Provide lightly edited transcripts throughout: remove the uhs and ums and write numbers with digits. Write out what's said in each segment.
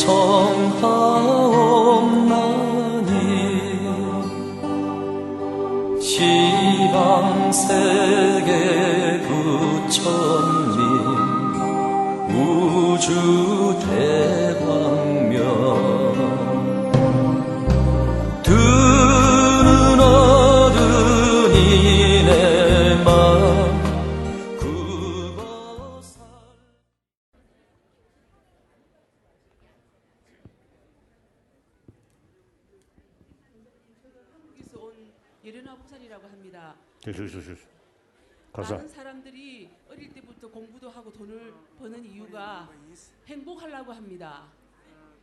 청하옵나니 지방세계 부처님 우주 대광명 두 눈 어두니 내 맘 굽어살 한국에서 온 예련아 보살이라고 합니다. 가자. 많은 사람들이 어릴 때부터 공부도 하고 돈을 버는 이유가 행복하려고 합니다.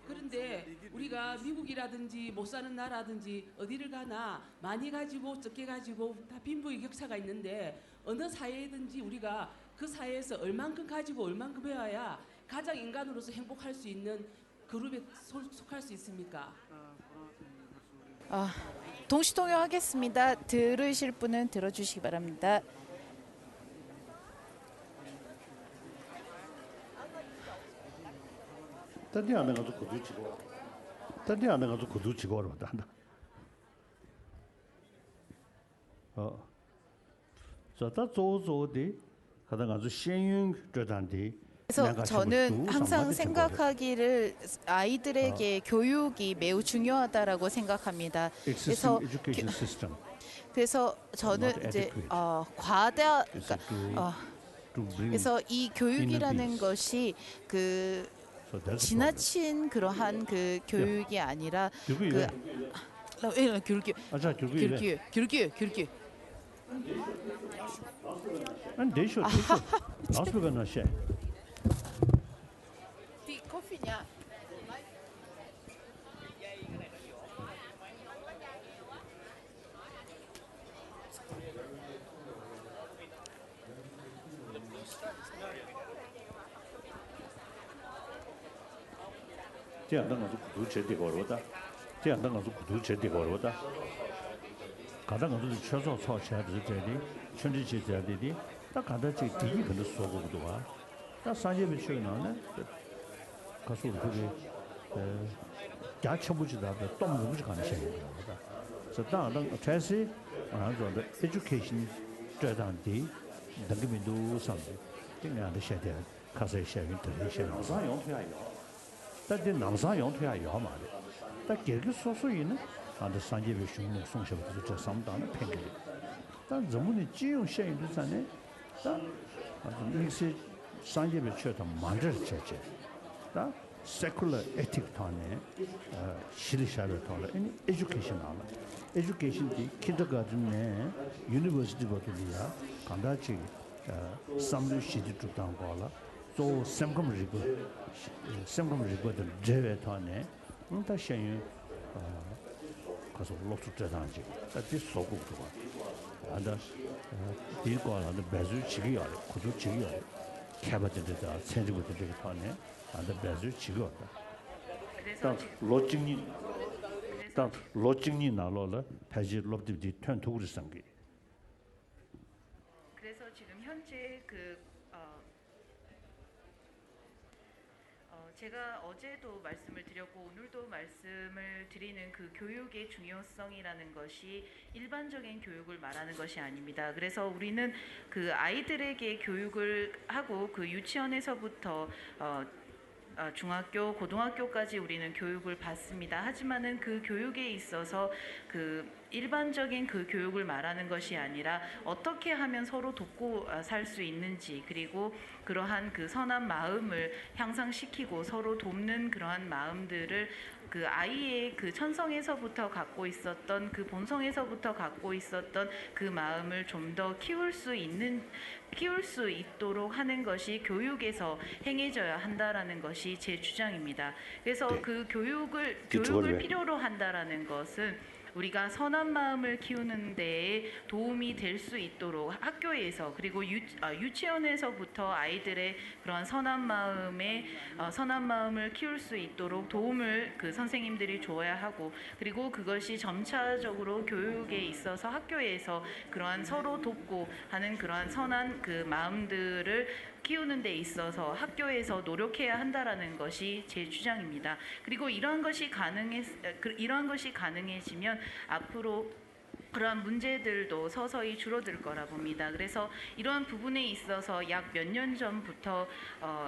그런데 우리가 미국이라든지 못 사는 나라든지 어디를 가나 많이 가지고 적게 가지고 다 빈부의 격차가 있는데 어느 사회든지 우리가 그 사회에서 얼만큼 가지고 얼만큼 배워야 가장 인간으로서 행복할 수 있는 그룹에 속할 수 있습니까? 동시통역하겠습니다. 들으실 분은 들어주시기 바랍니다. 단디 안 가서 구두 치고. 단디 안 가서 구두 치고 그러다. 저다 조조데 가다 가서 신윤 저단디. 그래서 저는 항상 생각하기를 아이들에게 교육이 매우 중요하다라고 생각합니다. 그래서 저는 이제 그래서 이 교육이라는 것이 그 지나친 그러한 그 교육이 아니라 그 교육 안 되셔. 나스가 나셔. 디 커피냐?这样가서 구두 제대 걸어다.这样가서 구두 제대 걸어다. 가다 가서 최소 처치해야 되지. 천지 제대되디. 딱 가다 제 뒤에 근데 소고도 와. 딱 산재비 쉬어나네. 가서 그게 야쳐부지다. 또 뭐지 가는 시행이다. 그래서 당당 다시 안전的 education 这样的 等于都上的。这样的现在开始学运动的现在上用退要。 但남사 영토야 야마데. 다 결국 소소이는 아들 산재비 shum노 송셔부터 저 삼단의 팽개. 다 전문의 지용 시행도 전에 다 인세 산재비 처다 만들 제제. 다 secular ethic 타네 실리샤를 타라. 이 education 하나. education 디 kindergarten에 university 버들이야. 간다치 삼류 시디 주당 거라. 또 semkomrigo 제외타네 다 시행 가서 로트 제단지 다디 소국도 봐 안다 딜과라도 배주 지기야 구두 지기야 캐바데다 센지부터 되게 타네 안다 배주 지기었다 그래서 로징니 나로라 패지 롭디디 턴투르 상기 그래서 지금 현재 제가 어제도 말씀을 드렸고 오늘도 말씀을 드리는 그 교육의 중요성이라는 것이 일반적인 교육을 말하는 것이 아닙니다. 그래서 우리는 그 아이들에게 교육을 하고 그 유치원에서부터 중학교, 고등학교까지 우리는 교육을 받습니다. 하지만은 그 교육에 있어서 그 일반적인 그 교육을 말하는 것이 아니라 어떻게 하면 서로 돕고 살 수 있는지, 그리고 그러한 그 선한 마음을 향상시키고 서로 돕는 그러한 마음들을 그 아이의 그 천성에서부터 갖고 있었던 그 본성에서부터 갖고 있었던 그 마음을 좀 더 키울 수 있도록 하는 것이 교육에서 행해져야 한다라는 것이 제 주장입니다. 그래서 네. 그 교육을 필요로 한다라는 것은 우리가 선한 마음을 키우는 데에 도움이 될 수 있도록 학교에서 그리고 유치원에서부터 아이들의 그런 선한 마음을 키울 수 있도록 도움을 그 선생님들이 줘야 하고, 그리고 그것이 점차적으로 교육에 있어서 학교에서 그러한 서로 돕고 하는 그러한 선한 그 마음들을 키우는 데 있어서 학교에서 노력해야 한다라는 것이 제 주장입니다. 그리고 이러한 것이 가능해지면 앞으로 그러한 문제들도 서서히 줄어들 거라 봅니다. 그래서 이러한 부분에 있어서 약 몇 년 전부터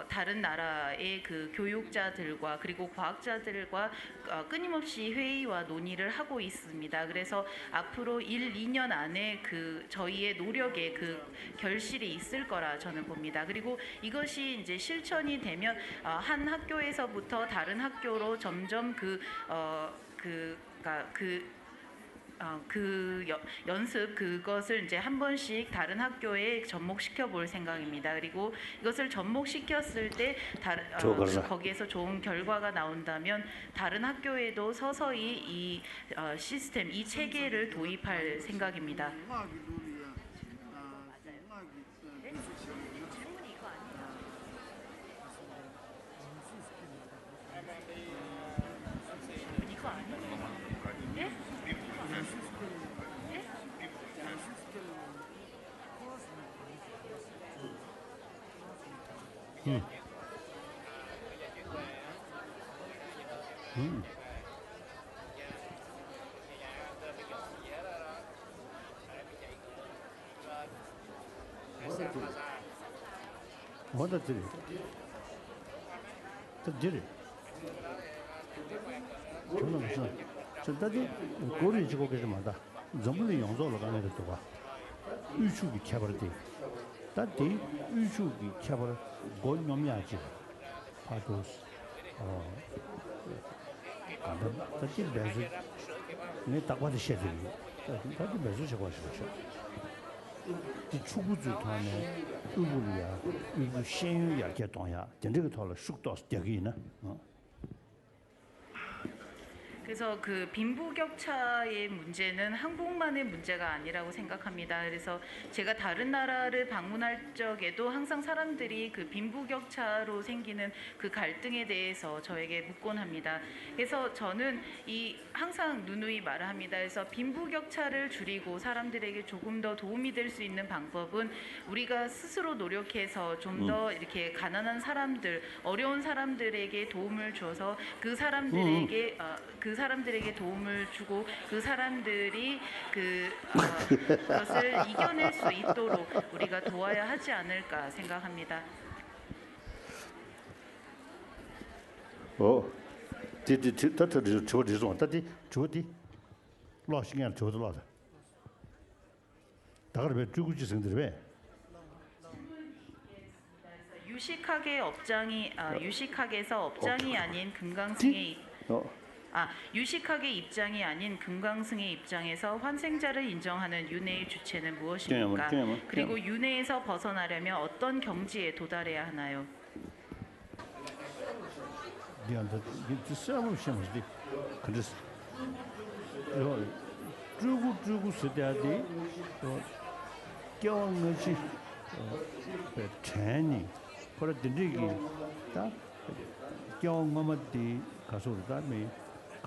다른 나라의 그 교육자들과 그리고 과학자들과 끊임없이 회의와 논의를 하고 있습니다. 그래서 앞으로 1, 2년 안에 그 저희의 노력에 그 결실이 있을 거라 저는 봅니다. 그리고 이것이 이제 실천이 되면 한 학교에서부터 다른 학교로 점점 연습 그것을 이제 한 번씩 다른 학교에 접목시켜 볼 생각입니다. 그리고 이것을 접목시켰을 때 거기에서 좋은 결과가 나온다면 다른 학교에도 서서히 이 시스템, 이 체계를 도입할 생각입니다. 뭐다 들이 또 들이 저는 무슨 저다지 고리 지고 계시마다 전부 용서를 가는 것도 봐 유축이 켜버리지 다디 유축이 켜버려 뭘 놈이야지 파도 다디 배수 내 딱봐도 셔들이 다디 배수 저거 싶어 이 추구주团에 의불이야, 의불 신유야 개동야, 这个 套了 숙도 되기는. 그래서 그 빈부격차의 문제는 한국만의 문제가 아니라고 생각합니다. 그래서 제가 다른 나라를 방문할 적에도 항상 사람들이 그 빈부격차로 생기는 그 갈등에 대해서 저에게 묻곤 합니다. 그래서 저는 항상 누누이 말을 합니다. 그래서 빈부격차를 줄이고 사람들에게 조금 더 도움이 될 수 있는 방법은 우리가 스스로 노력해서 좀 더 이렇게 가난한 사람들, 어려운 사람들에게 도움을 줘서 그 사람들에게 도움을 주고 그 사람들이 그것을 이겨낼 수 있도록 우리가 도와야 하지 않을까 생각합니다. 유식학에서 업장이 아닌 금강승의 유식학의 입장이 아닌 금강승의 입장에서 환생자를 인정하는 윤회의 주체는 무엇입니까? 그리고 윤회에서 벗어나려면 어떤 경지에 도달해야 하나요?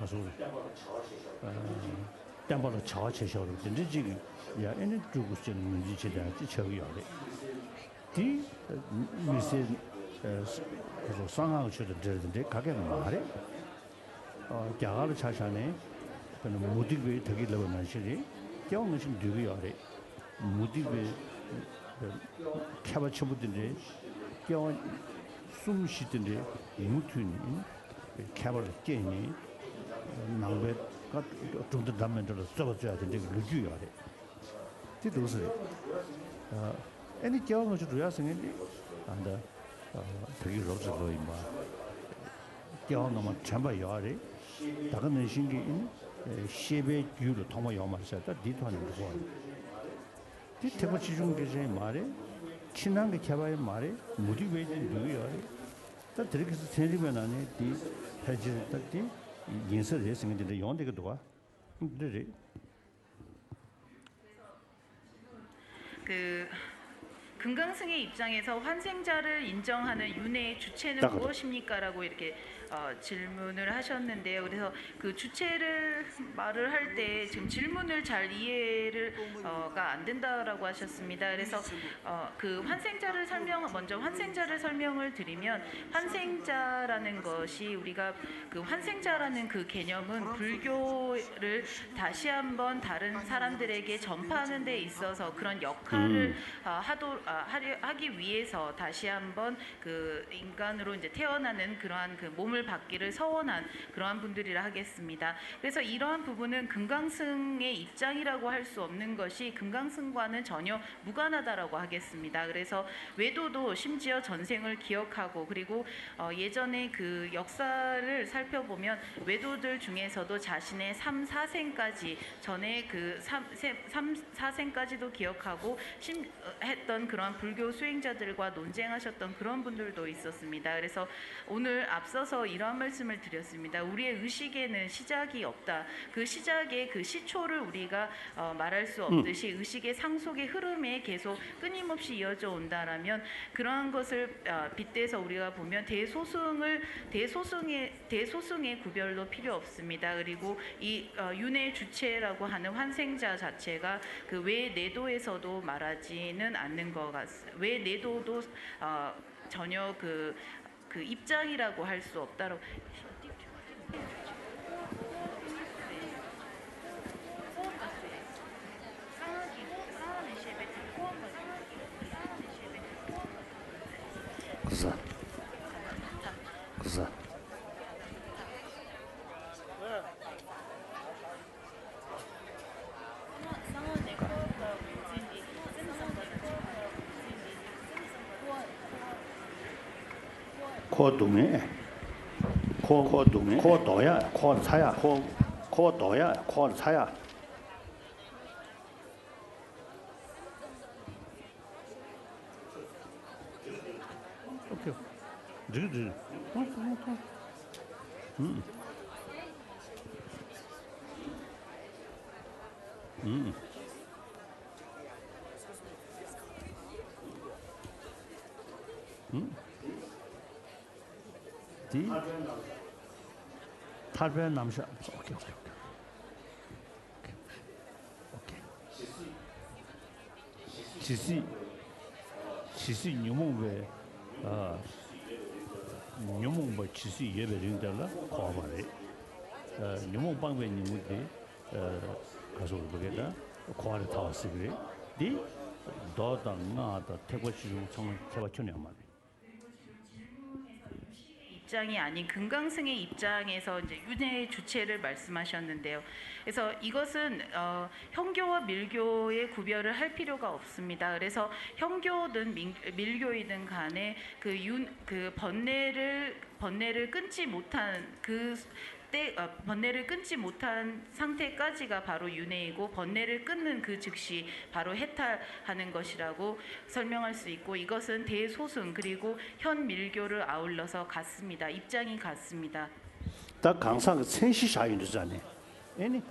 가서 담보로 차체셔로 된지기 야 얘는 주고 쓰는 문제 제대로 처리하래. 디 미세 그래서 상황을 주던데 가게 말해. 자가를 차샤네. 그는 모티베 되게 러는 시리. 경은 좀 되게요래. 모티베 캐바 쳐부던데 경 숨쉬던데 무튼이 캐바를 깨니 나베가 좀 더 담면들로 써줘야 되는데 루주야 돼. 뒤도서 애니 경험을 주야 생긴데 안다 되게 로즈로 임마 경험만 참아야 돼. 다른 신기 시베 유로 통화 요마서다 디토하는 거. 디테버 지중 계제 말에 친한 게 개발의 말에 모티베이션 누구야? 다 들으면서 세리면 안에 디 해지했다 인설을 했으니까 용되기도 와. 그래. 금강승의 입장에서 환생자를 인정하는 윤회의 주체는 무엇입니까라고 이렇게 질문을 하셨는데요. 그래서 그 주체를 말을 할 때 지금 질문을 잘 이해가 안 된다라고 하셨습니다. 그래서 그 먼저 환생자를 설명을 드리면 환생자라는 것이 우리가 그 환생자라는 그 개념은 불교를 다시 한번 다른 사람들에게 전파하는 데 있어서 그런 역할을 하기 위해서 다시 한번 그 인간으로 이제 태어나는 그러한 그 몸을 받기를 서원한 그러한 분들이라 하겠습니다. 그래서 이러한 부분은 금강승의 입장이라고 할 수 없는 것이 금강승과는 전혀 무관하다라고 하겠습니다. 그래서 외도도 심지어 전생을 기억하고 그리고 예전에 그 역사를 살펴보면 외도들 중에서도 자신의 3, 4생까지 전에 그 3, 4생까지도 기억하고 했던 그런 불교 수행자들과 논쟁하셨던 그런 분들도 있었습니다. 그래서 오늘 앞서서 이러한 말씀을 드렸습니다. 우리의 의식에는 시작이 없다. 그 시작의 그 시초를 우리가 말할 수 없듯이 의식의 상속의 흐름에 계속 끊임없이 이어져 온다라면 그러한 것을 빗대서 우리가 보면 대소승의 구별도 필요 없습니다. 그리고 이 윤회 주체라고 하는 환생자 자체가 그 외내도에서도 말하지는 않는 것 같습니다. 외내도도 전혀 그 입장이라고 할 수 없다라고. 그래서 코동에 코도야 코차야 코도야 코차야 오케이 르르 디 탈변 남샤 오케이 지시 뉴몽베 뉴몽베 지시 예배링달라 코바레 뉴몽 방베 뉴무데 가서 보게다 코아를 타왔으그래 디 도당나다 태고시 청 태바촌이야만 입장이 아닌 금강승의 입장에서 이제 윤회의 주체를 말씀하셨는데요. 그래서 이것은 형교와 밀교의 구별을 할 필요가 없습니다. 그래서 형교든 밀교이든 간에 그 번뇌를 끊지 못한 번뇌를 끊지 못한 상태까지가 바로 윤회이고 번뇌를 끊는 그 즉시 바로 해탈하는 것이라고 설명할 수 있고 이것은 대소승 그리고 현밀교를 아울러서 같습니다. 입장이 같습니다. 다 강상 생시샤인이잖아요. 아니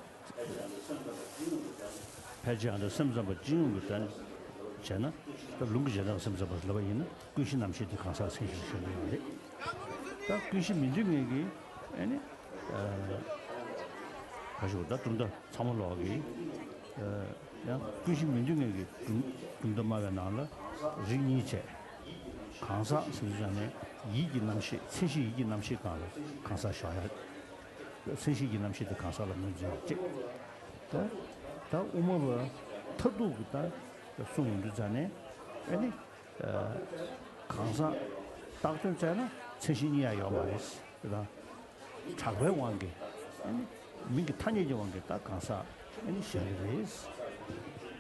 배지한테 섬섬을 지는 것은 잖아. 또 룽지잖아 섬섬을 러바이는 귀신 남시도 강상 생시샤인데. 다 귀신 민중에게 아니 가지고 좀더 참을로 하기 야 귀신 민중에게 좀더 말가 나라 리니체 강사 선생님의 이기 남시 세시 이기 남시 강사 샤야 세시 이기 남시도 강사를 문제 다 우모버 터도부터 송도 전에 아니 강사 딱전잖아 세신이야 요마레스 그다 차고의 관계 아니 민기 탄예지 관계 딱 강사 아니 샤레스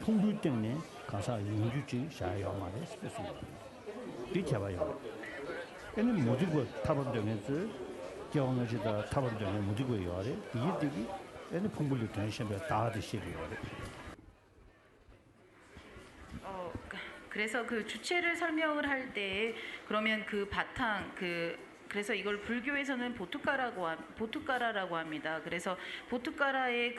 통불 때문에 강사 인주지 샤야 말레스 그래서 뒤쳐봐요. 아니 모두가 타범되면서 경험하지다 타범되면 모두가 요래 이게 되기 아니 풍불이 tension에 다 드시고요. 그래서 그 주체를 설명을 할 때 그러면 그 바탕 그 그래서 이걸 불교에서는 보투카라라고 합니다. 그래서 보투카라의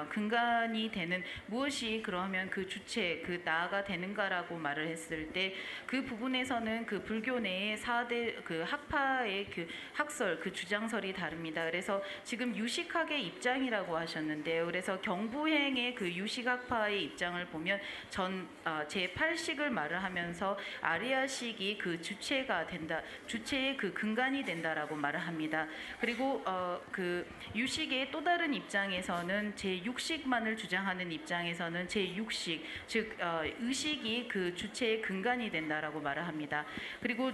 근간이 되는 무엇이 그러면 그 주체, 그 나가 되는가라고 말을 했을 때 그 부분에서는 그 불교 내의 4대 그 학파의 그 학설, 그 주장설이 다릅니다. 그래서 지금 유식학의 입장이라고 하셨는데요. 그래서 경부행의 그 유식학파의 입장을 보면 제8식을 말을 하면서 아리아식이 그 주체가 된다, 주체의 그 근간이 된다라고 말을 합니다. 그리고 그 유식의 또 다른 입장에서는 제6식만을 주장하는 입장에서는 제6식, 즉 의식이 그 주체의 근간이 된다라고 말을 합니다. 그리고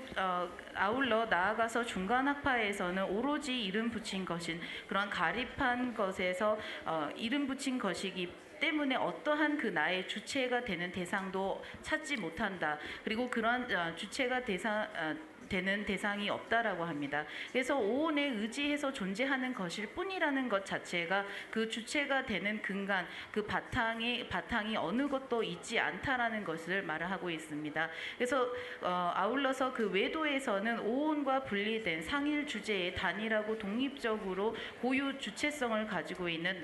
아울러 나아가서 중간학파에서는 오로지 이름 붙인 것인 그런 가립한 것에서 이름 붙인 것이기 때문에 어떠한 그 나의 주체가 되는 대상도 찾지 못한다. 그리고 그러한 주체가 되는 대상이 없다라고 합니다. 그래서 오온에 의지해서 존재하는 것일 뿐이라는 것 자체가 그 주체가 되는 근간, 그 바탕이 어느 것도 있지 않다라는 것을 말을 하고 있습니다. 그래서 아울러서 그 외도에서는 오온과 분리된 상일 주제의 단일하고 독립적으로 고유 주체성을 가지고 있는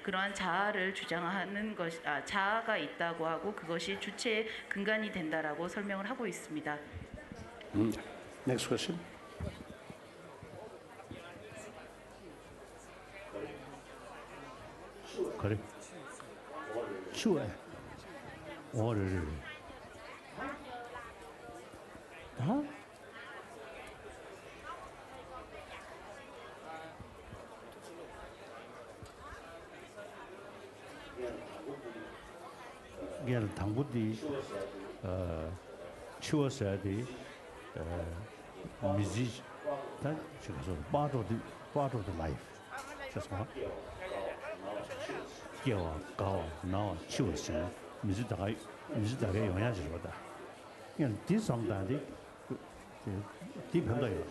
그러한 자아를 주장하는 자아가 있다고 하고 그것이 주체의 근간이 된다라고 설명을 하고 있습니다. Next question. 그래. 추워. 오를. 다? 이게 당부디 추웠어야 돼. 미지 다 저기서 part of the life. 그래서 기와 가와 나와 추웠어. 미지다가 영향을 받아. 그냥 디상단데 디편도요.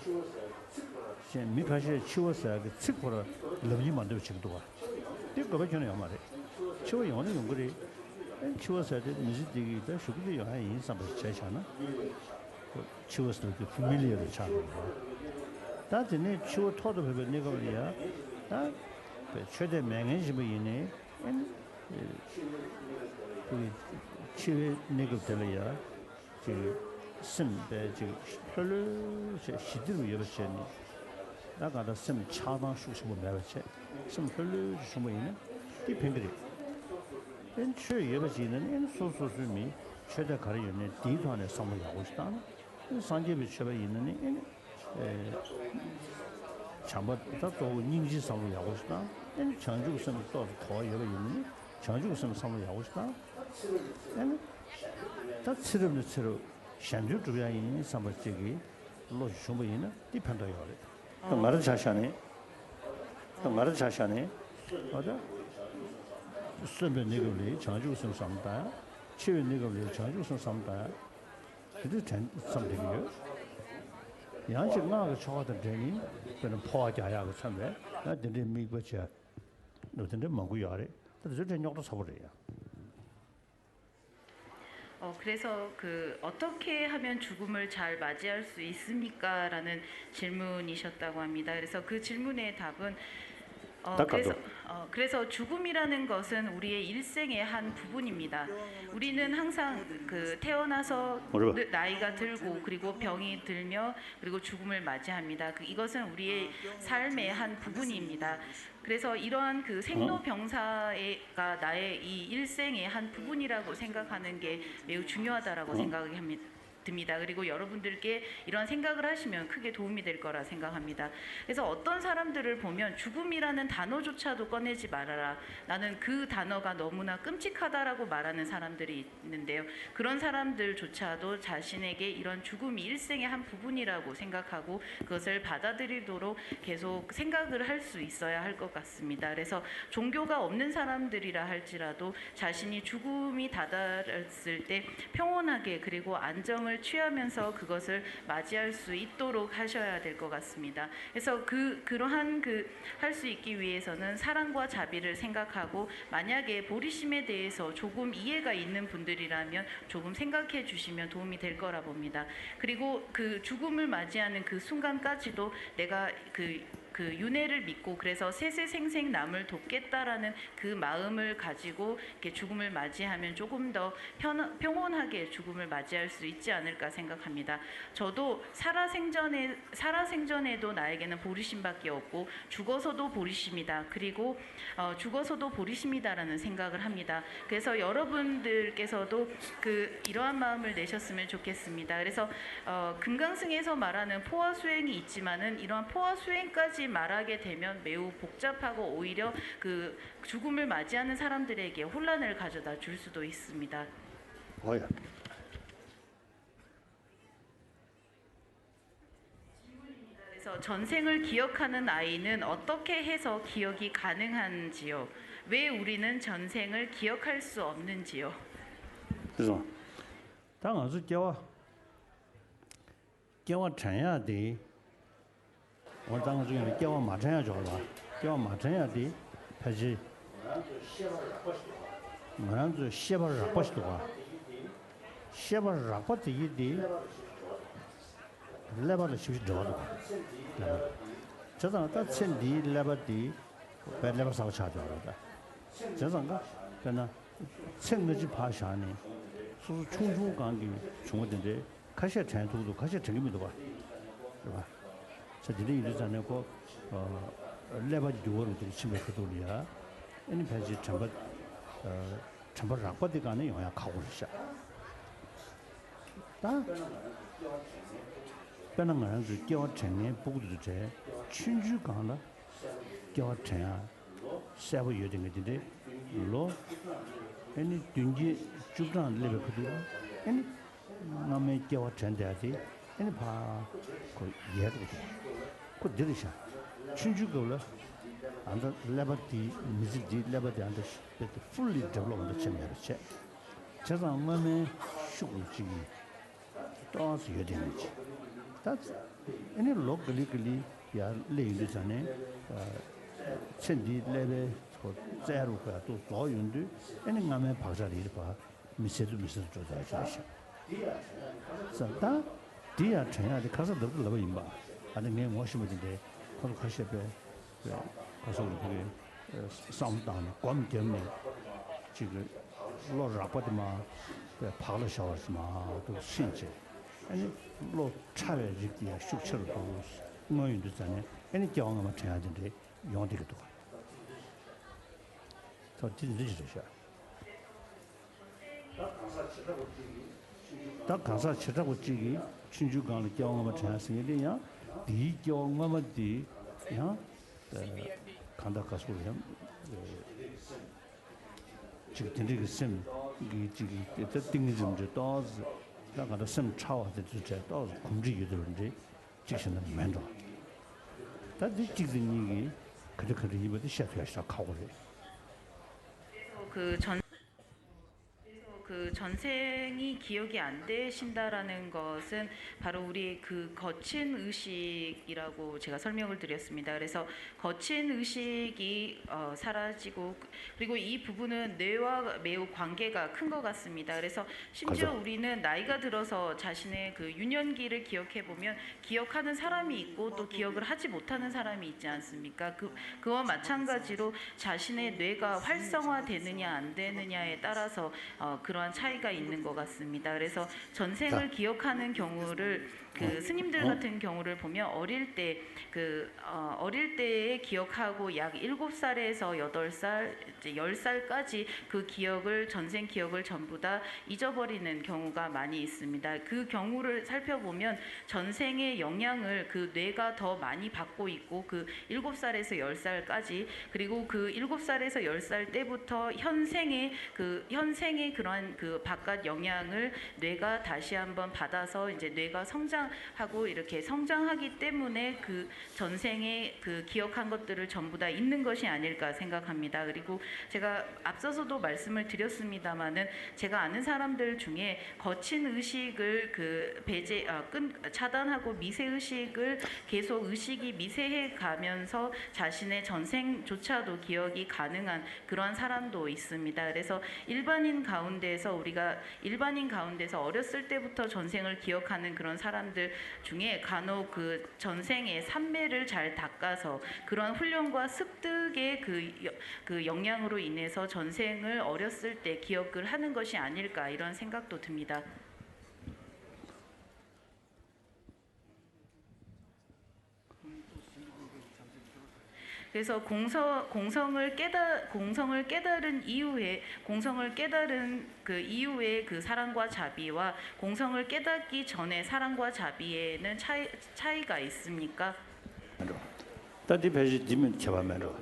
신 미카시 추웠어야 그 측보라 넘이 만들 지금도 와. 이거 전에 말해. 추워 영어는 연구리 추웠어야 돼 미지디기다 수기도 영향이 인상을 제시하나. 치워서 그 familiar를 찾는 거. 다들 치워 토도 별로 내가 말이야. 다 최대 맹행심이 있네. 그 치료 내가 들려야 그 심배 그 별로 시드로 여버체니. 나가다 심 차단 수습을 매버체. 심 별로 수습이네. 이 팽그리. 엔추 여버지는 소소수미 최대 가리는 디단에 선물하고 있다. 산재비 처벌 있는 참바다 또 닝지 상을 하고 있다. 전주선 또더 여러 있는 전주선 상을 하고 있다. 다 치르는 치료 현주 주변에 있는 상물직이 로지 shum이는 디펜더요. 또 말을 자시하네. 맞아? 수면 내고리 전주선 상다. 치유 내고리 전주선 상다. 그래도 something이요. 양식 나가 저거든 되니 그는 포화자야 그 참에 나 근데 미고자 너한테 먹고 야래. 그래서 저 녀도 사버려요. 그래서 어떻게 하면 죽음을 잘 맞이할 수 있습니까라는 질문이셨다고 합니다. 그래서 그 질문의 답은 그래서 죽음이라는 것은 우리의 일생의 한 부분입니다. 우리는 항상 태어나서 나이가 들고 그리고 병이 들며 그리고 죽음을 맞이합니다. 이것은 우리의 삶의 한 부분입니다. 그래서 이러한 생로병사가 나의 이 일생의 한 부분이라고 생각하는 게 매우 중요하다라고 생각이 듭니다. 그리고 여러분들께 이런 생각을 하시면 크게 도움이 될 거라 생각합니다. 그래서 어떤 사람들을 보면 죽음이라는 단어조차도 꺼내지 말아라. 나는 그 단어가 너무나 끔찍하다라고 말하는 사람들이 있는데요. 그런 사람들조차도 자신에게 이런 죽음이 일생의 한 부분이라고 생각하고 그것을 받아들이도록 계속 생각을 할 수 있어야 할 것 같습니다. 그래서 종교가 없는 사람들이라 할지라도 자신이 죽음이 다다랐을 때 평온하게 그리고 안정을 행동을 취하면서 그것을 맞이할 수 있도록 하셔야 될 것 같습니다. 그래서 그러한 할 수 있기 위해서는 사랑과 자비를 생각하고, 만약에 보리심에 대해서 조금 이해가 있는 분들이라면 조금 생각해 주시면 도움이 될 거라 봅니다. 그리고 그 죽음을 맞이하는 그 순간까지도 내가 그 윤회를 믿고 그래서 세세생생 남을 돕겠다라는 그 마음을 가지고 이렇게 죽음을 맞이하면 조금 더 평온하게 죽음을 맞이할 수 있지 않을까 생각합니다. 저도 살아생전에도 나에게는 보리심밖에 없고 죽어서도 보리심이다. 그리고 죽어서도 보리심이다라는 생각을 합니다. 그래서 여러분들께서도 이러한 마음을 내셨으면 좋겠습니다. 그래서 금강승에서 말하는 포화 수행이 있지만은 이러한 포화 수행까지 말하게 되면 매우 복잡하고 오히려 그 죽음을 맞이하는 사람들에게 혼란을 가져다 줄 수도 있습니다. 뭐야? 그래서 전생을 기억하는 아이는 어떻게 해서 기억이 가능한지요? 왜 우리는 전생을 기억할 수 없는지요? 그래서 당연히叫我陈亚的。 我当时叫我马陈亚叫吧，叫我马陈亚的，还是我让这西巴热巴是多啊，西巴热巴这一的，来把的休息着的，这样他前地来把的，白来把烧吃掉了的，这样个，可能前个去爬山呢，说是重重岗的，重的的，开些程度都，开些程度没多吧，是吧？ 저들이 이러잖아요. 레바지도를 치면 그돌이야. 아니 배지 전부 락바디 간에 영향 가고 있어. 다 배는 거는 그 겨 전에 보고도 제 춘주 간다. 겨 전야 세부 요된 게인데 로 아니 든지 주간 레벨 그도 아니 남의 겨 전대야지. 아니 그 이해도 그 들으셔. 춘주거라. 안다 레바티 미지디 레바티 안다 fully developed 체면이지. 제가 엄마의 슈구지. 또스 여den지. 다 아니 locally 야 레이드 전에 천디 레벨 그 제로가 또 도윤도 아니 남의 박자리 봐. 미세도 조사하셔. 자, 디야 전야데 가서 너도 러버 임바. 아니 내 모시면인데 거기 가셔 배. 가서 우리 싸움다는 관 때문에 지금 로라바드마 파를 샤워스마 또 신체. 아니 로 차에 지기야 숙처를 보고 뭐인도 전에 아니 경험을 해야 되는데 용되기도. 더 진지해지셔. 다 가서 치자고 지기 춘주강을 경험을 전했으니야 이 경험을 야 간다 가서요 지금 되게 심 이게 저 등이 좀 도스 나가다 심 차와도 주제 도스 공지기들인지 직신은 만져 다들 지금 얘기 그렇게 이번에 시작해서 가고 그 전생이 기억이 안 되신다라는 것은 바로 우리 그 거친 의식이라고 제가 설명을 드렸습니다. 그래서 거친 의식이 사라지고 그리고 이 부분은 뇌와 매우 관계가 큰 것 같습니다. 그래서 심지어 우리는 나이가 들어서 자신의 그 유년기를 기억해 보면 기억하는 사람이 있고 또 기억을 하지 못하는 사람이 있지 않습니까? 그와 마찬가지로 자신의 뇌가 활성화되느냐 안 되느냐에 따라서 그러한 차이가 있는 것 같습니다. 그래서 전생을 기억하는 경우를 스님들 같은 경우를 보면 어릴 때에 기억하고 약 7살에서 8살, 이제 10살까지 그 기억을 전생 기억을 전부 다 잊어버리는 경우가 많이 있습니다. 그 경우를 살펴보면 전생의 영향을 그 뇌가 더 많이 받고 있고 그 7살에서 10살까지 그리고 그 7살에서 10살 때부터 현생의 그러한 그 바깥 영향을 뇌가 다시 한번 받아서 이제 뇌가 성장 성장하고 이렇게 성장하기 때문에 그 전생에 그 기억한 것들을 전부 다 잊는 것이 아닐까 생각합니다. 그리고 제가 앞서서도 말씀을 드렸습니다마는 제가 아는 사람들 중에 거친 의식을 그 차단하고 미세 의식을 계속 의식이 미세해 가면서 자신의 전생조차도 기억이 가능한 그러한 사람도 있습니다. 그래서 일반인 가운데서 어렸을 때부터 전생을 기억하는 그런 사람들 중에 간혹 그 전생의 삼매를 잘 닦아서 그런 훈련과 습득의 그 영향으로 인해서 전생을 어렸을 때 기억을 하는 것이 아닐까 이런 생각도 듭니다. 그래서 공성을 깨달은 이후에 그 이후에 그 사랑과 자비와 공성을 깨닫기 전에 사랑과 자비에는 차이가 있습니까? 따디 배지 디면 쳐봐면로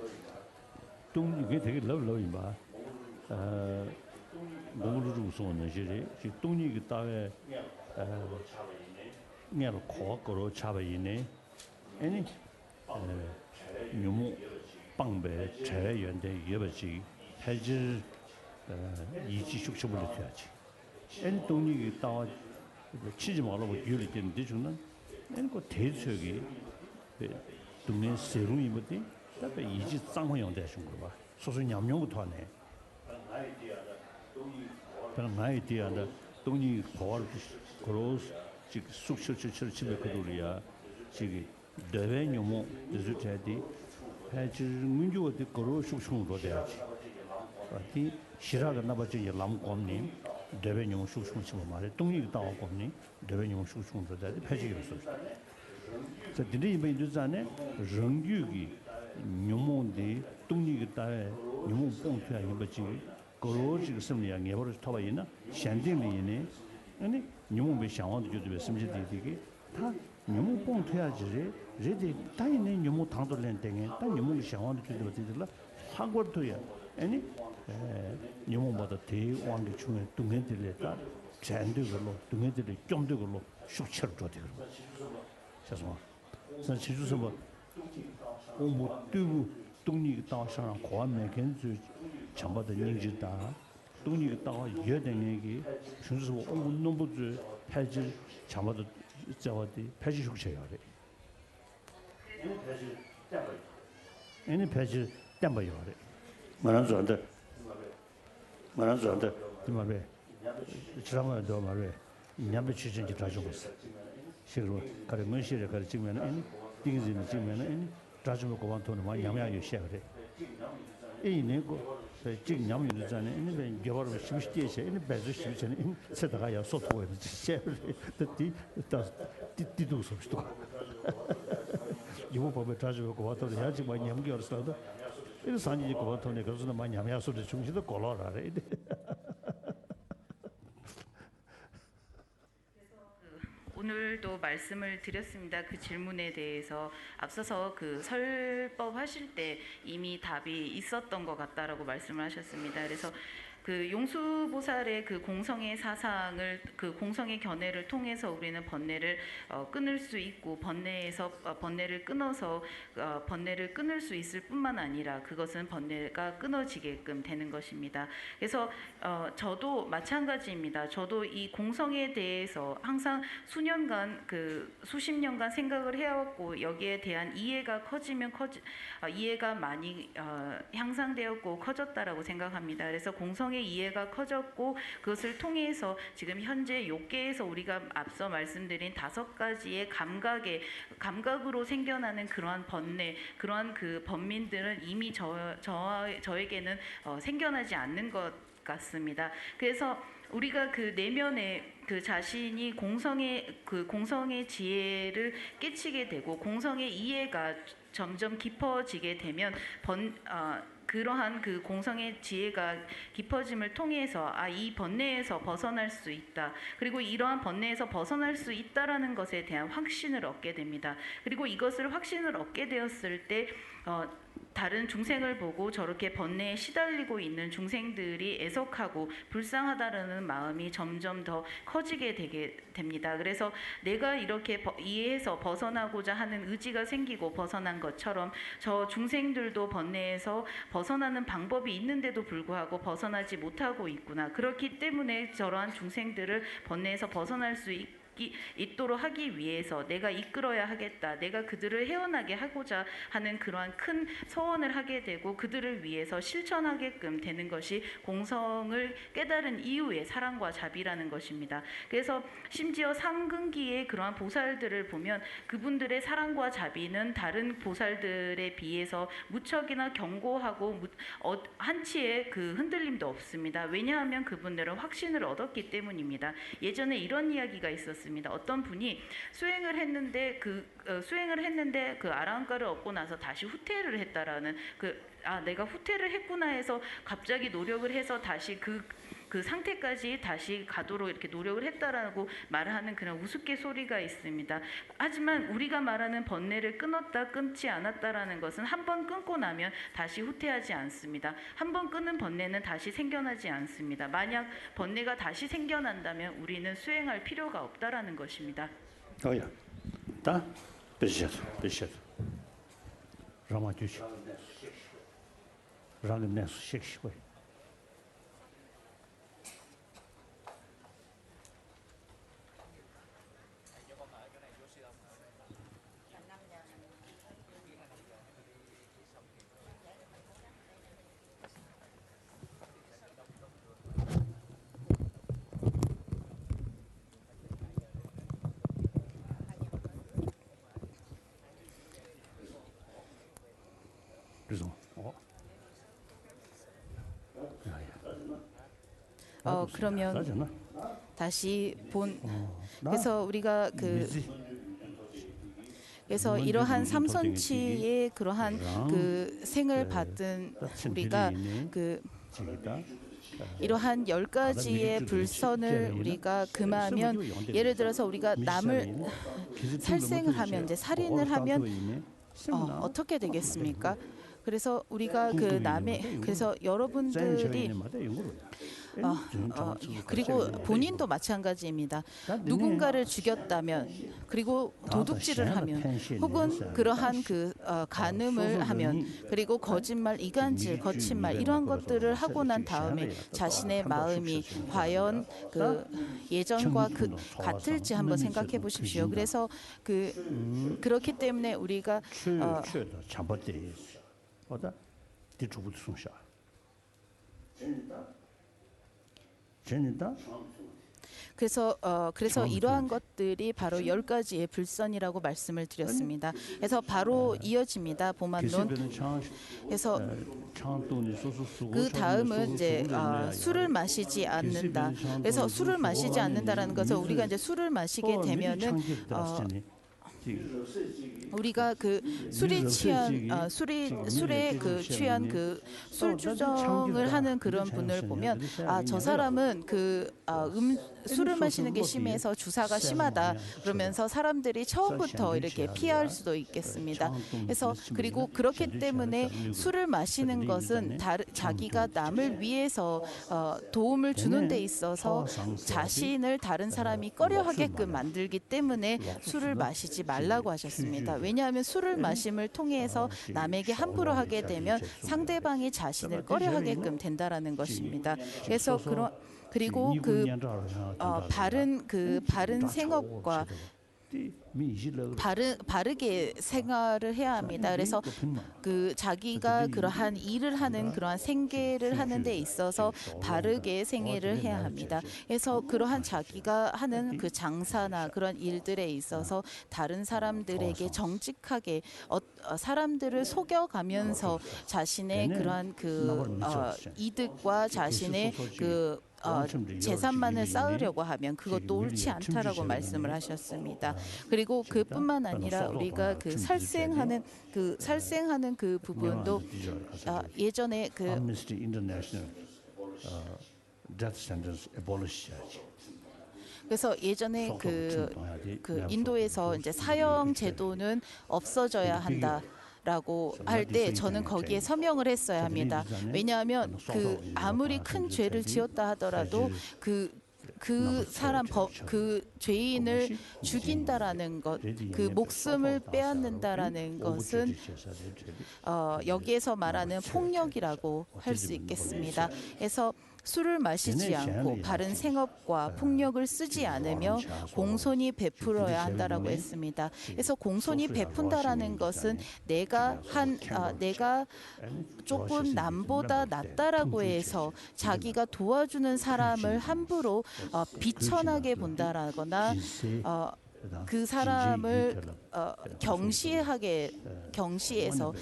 동 이게 되게 러러이마 너무 우스워는 시리 동이 그 따에 내가 코거로 잡아이네 아니 유무 빵배 재연대 예버지 해지 이지 숙식을 해야지 엔 동이 따 치지 말라고 유리 되는데 저는 엔거 대적이 동네 세rum이 뭐지 다가 이지 쌍화용 대신 거 봐. 소소 냠용부터 하네. 그런 아이디어다 동이 거울 그로스 즉 숙식처럼 집에 그돌이야. 지금 대외용모 resultati 해지 문주어디 거로 숙식으로 돼야지. 어디 시라가 나버지 람곰님 대외용 숙식으로 말해 동이 따와 곰님 대외용 숙식으로 돼야지 해지기로서. 자, 근데 이번 주자네 정규기 뇽몬디 동리기 따에 뇽몬 뽕투야 이거지 거로지 섬리야 예버를 타바이나 샨딩리네 아니 뇽몬 배상원도 주도 심지디디기 다 뇽몬 뽕투야지 제디 타이네 뇽몬 당돌렌 땡에 다 뇽몬 상원도 주도 되들라 하고도야 아니 뇽몬보다 대왕의 중에 동행들레다 잔득으로 동행들이 좀득으로 숙처를 줘야 죄송합니다. 선 지주서 뭐 뭐 뜨고 동리 따와서 고안매 견주 전부다 인지다. 동리 따와 여된 얘기 순수 운동부주 해지 전부다 저어디 폐지 숙제야 돼. 얘는 폐지 땜봐요 돼. 말하지 않다. 이마베 지라마도 더 말해. 냠be 취진지 다 죽었어. 실로 가르 문시에 가르 찍면은 띵지는 찍면은 자주로 고반토는 많이 양양이 시작해. 이 내고 지금 냠유도 전에 이제 개발을 심시티에서 이 배주 심시는 세다가야 소토에 시작을 듣디 뒤도 없었어. 이거 보면 자주로 고반토는 야지 많이 냠기 어렸어도 이 산지 고반토네 그래서 많이 냠야서도 중시도 골라라래. 오늘도 말씀을 드렸습니다. 그 질문에 대해서 앞서서 그 설법 하실 때 이미 답이 있었던 것 같다라고 말씀을 하셨습니다. 그래서 그 용수보살의 그 공성의 사상을 그 공성의 견해를 통해서 우리는 번뇌를 끊을 수 있고 번뇌에서 번뇌를 끊어서 번뇌를 끊을 수 있을 뿐만 아니라 그것은 번뇌가 끊어지게끔 되는 것입니다. 그래서 저도 마찬가지입니다. 저도 이 공성에 대해서 항상 수년간 그 수십 년간 생각을 해왔고 여기에 대한 이해가 이해가 많이 향상되었고 커졌다라고 생각합니다. 그래서 공성의 이해가 커졌고 그것을 통해서 지금 현재 욕계에서 우리가 앞서 말씀드린 5가지의 감각으로 생겨나는 그러한 번뇌, 그러한 그 번민들은 이미 저에게는 생겨나지 않는 것 같습니다. 그래서 우리가 그 내면에 그 자신이 공성의 지혜를 깨치게 되고 공성의 이해가 점점 깊어지게 되면 그러한 그 공성의 지혜가 깊어짐을 통해서 이 번뇌에서 벗어날 수 있다. 그리고 이러한 번뇌에서 벗어날 수 있다라는 것에 대한 확신을 얻게 됩니다. 그리고 이것을 확신을 얻게 되었을 때 다른 중생을 보고 저렇게 번뇌에 시달리고 있는 중생들이 애석하고 불쌍하다라는 마음이 점점 더 커지게 되게 됩니다. 그래서 내가 이렇게 이해해서 벗어나고자 하는 의지가 생기고 벗어난 것처럼 저 중생들도 번뇌에서 벗어나는 방법이 있는데도 불구하고 벗어나지 못하고 있구나. 그렇기 때문에 저러한 중생들을 번뇌에서 벗어날 수 있도록 하기 위해서 내가 이끌어야 하겠다. 내가 그들을 헤어나게 하고자 하는 그러한 큰 서원을 하게 되고 그들을 위해서 실천하게끔 되는 것이 공성을 깨달은 이후의 사랑과 자비라는 것입니다. 그래서 심지어 상근기의 그러한 보살들을 보면 그분들의 사랑과 자비는 다른 보살들에 비해서 무척이나 견고하고 한치의 그 흔들림도 없습니다. 왜냐하면 그분들은 확신을 얻었기 때문입니다. 예전에 이런 이야기가 있었습니다. 어떤 분이 수행을 했는데 그 아라한가를 얻고 나서 다시 후퇴를 했다라는 내가 후퇴를 했구나 해서 갑자기 노력을 해서 다시 그 상태까지 다시 가도록 이렇게 노력을 했다라고 말을 하는 그런 우스갯소리가 있습니다. 하지만 우리가 말하는 번뇌를 끊지 않았다라는 것은 한 번 끊고 나면 다시 후퇴하지 않습니다. 한 번 끊은 번뇌는 다시 생겨나지 않습니다. 만약 번뇌가 다시 생겨난다면 우리는 수행할 필요가 없다라는 것입니다. 야, 다 비슷. 라마 주시. 라는 식시고. 그러면 다시 그래서 우리가 그래서 이러한 삼선치의 그러한 그 생을 받은 우리가 이러한 10가지의 불선을 우리가 금하면 예를 들어서 우리가 남을 살생을 하면 이제 살인을 하면 어떻게 되겠습니까? 그래서 우리가 그래서 여러분들이 그리고 본인도 마찬가지입니다. 누군가를 죽였다면 그리고 도둑질을 하면 혹은 그러한 간음을 하면 그리고 거짓말, 이간질, 거짓말 이러한 것들을 하고 난 다음에 자신의 마음이 과연 예전과 같을지 한번 생각해 보십시오. 그래서 그렇기 때문에 우리가 그래서 이러한 것들이 바로 10가지의 불선이라고 말씀을 드렸습니다. 그래서 바로 이어집니다. 보만론. 그래서 그 다음은 이제 술을 마시지 않는다. 그래서 술을 마시지 않는다라는 것은 우리가 이제 술을 마시게 되면은 우리가 술에 취한 술주정을 하는 그런 분을 보면 저 사람은 술을 마시는 게 심해서 주사가 심하다 그러면서 사람들이 처음부터 이렇게 피할 수도 있겠습니다. 그래서 그리고 그렇기 때문에 술을 마시는 것은 자기가 남을 위해서 도움을 주는 데 있어서 자신을 다른 사람이 꺼려하게끔 만들기 때문에 술을 마시지 말라고 하셨습니다. 왜냐하면 술을 마심을 통해서 남에게 함부로 하게 되면 상대방이 자신을 꺼려하게끔 된다라는 것입니다. 그래서 그리고 바른 생업과 바르게 생활을 해야 합니다. 그래서 자기가 그러한 일을 하는 그러한 생계를 하는 데 있어서 바르게 생애를 해야 합니다. 그래서 그러한 자기가 하는 장사나 그런 일들에 있어서 다른 사람들에게 정직하게 사람들을 속여가면서 자신의 그러한 이득과 자신의 재산만을 쌓으려고 하면 그것도 옳지 않다라고 말씀을 하셨습니다. 그리고 그뿐만 아니라 우리가 살생하는 그 부분도 예전에 그래서 예전에 인도에서 이제 사형 제도는 없어져야 한다. 라고 할 때 저는 거기에 서명을 했어야 합니다. 왜냐하면 그 아무리 큰 죄를 지었다 하더라도 그 사람 그 죄인을 죽인다라는 것, 그 목숨을 빼앗는다라는 것은 여기에서 말하는 폭력이라고 할 수 있겠습니다. 그래서 술을 마시지 않고 바른 생업과 폭력을 쓰지 않으며 공손히 베풀어야 한다라고 했습니다. 그래서 공손히 베푼다라는 것은 내가 조금 남보다 낫다라고 해서 자기가 도와주는 사람을 함부로 비천하게 본다라거나 그 사람을 경시해서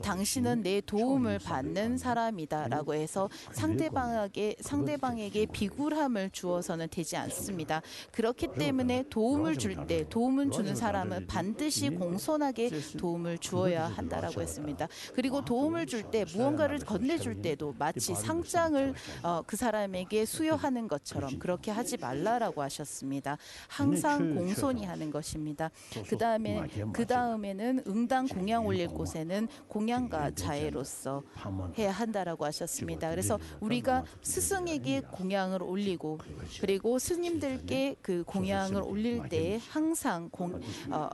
당신은 내 도움을 받는 사람이다라고 해서 상대방에게 비굴함을 주어서는 되지 않습니다. 그렇기 때문에 도움을 주는 사람은 반드시 공손하게 도움을 주어야 한다라고 했습니다. 그리고 도움을 줄 때 무언가를 건네줄 때도 마치 상장을 그 사람에게 수여하는 것처럼 그렇게 하지 말라라고 하셨습니다. 항상 공손히 하는 것입니다. 그 다음에는 응당 공양 올릴 곳에는 공양과 자애로서 해야 한다라고 하셨습니다. 그래서 우리가 스승에게 공양을 올리고 그리고 스님들께 그 공양을 올릴 때 항상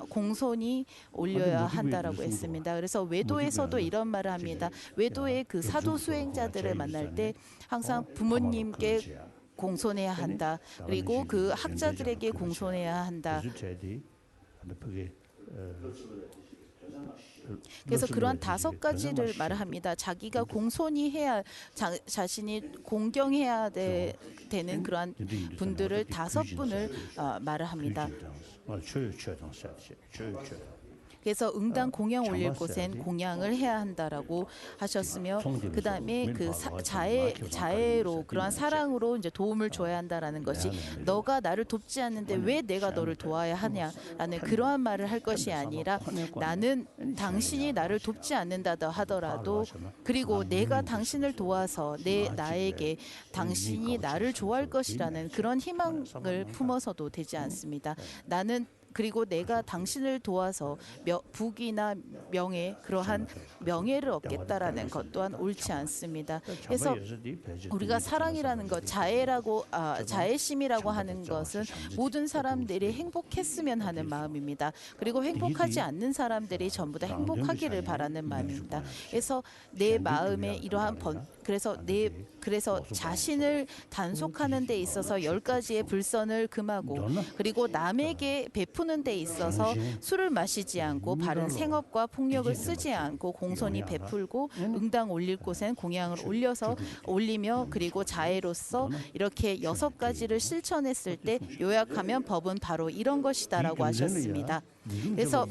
공손히 올려야 한다라고 했습니다. 그래서 외도에서도 이런 말을 합니다. 외도의 그 사도 수행자들을 만날 때 항상 부모님께 공손해야 한다. 그리고 그 학자들에게 공손해야 한다. 그래서 그러한 5가지를 말합니다. 자기가 공손히 해야 자신이 공경해야 되는 그러한 분들을 5분을 말을 합니다. 그래서 응당 공양 올릴 곳엔 공양을 해야 한다라고 하셨으며 그 다음에 그 자애로 그러한 사랑으로 이제 도움을 줘야 한다라는 것이 너가 나를 돕지 않는데 왜 내가 너를 도와야 하냐라는 그러한 말을 할 것이 아니라 나는 당신이 나를 돕지 않는다 하더라도 그리고 내가 당신을 도와서 나에게 당신이 나를 좋아할 것이라는 그런 희망을 품어서도 되지 않습니다. 그리고 내가 당신을 도와서 부귀나 명예, 그러한 명예를 얻겠다라는 것 또한 옳지 않습니다. 그래서 우리가 사랑이라는 것, 자애심이라고 하는 것은 모든 사람들이 행복했으면 하는 마음입니다. 그리고 행복하지 않는 사람들이 전부 다 행복하기를 바라는 마음입니다. 그래서 내 마음에 이러한 그래서 자신을 단속하는 데 있어서 10가지의 불선을 금하고 그리고 남에게 베푸는 데 있어서 술을 마시지 않고 바른 생업과 폭력을 쓰지 않고 공손히 베풀고 응당 올릴 곳엔 공양을 올리며 그리고 자애로서 이렇게 6가지를 실천했을 때 요약하면 법은 바로 이런 것이다라고 하셨습니다. 그래서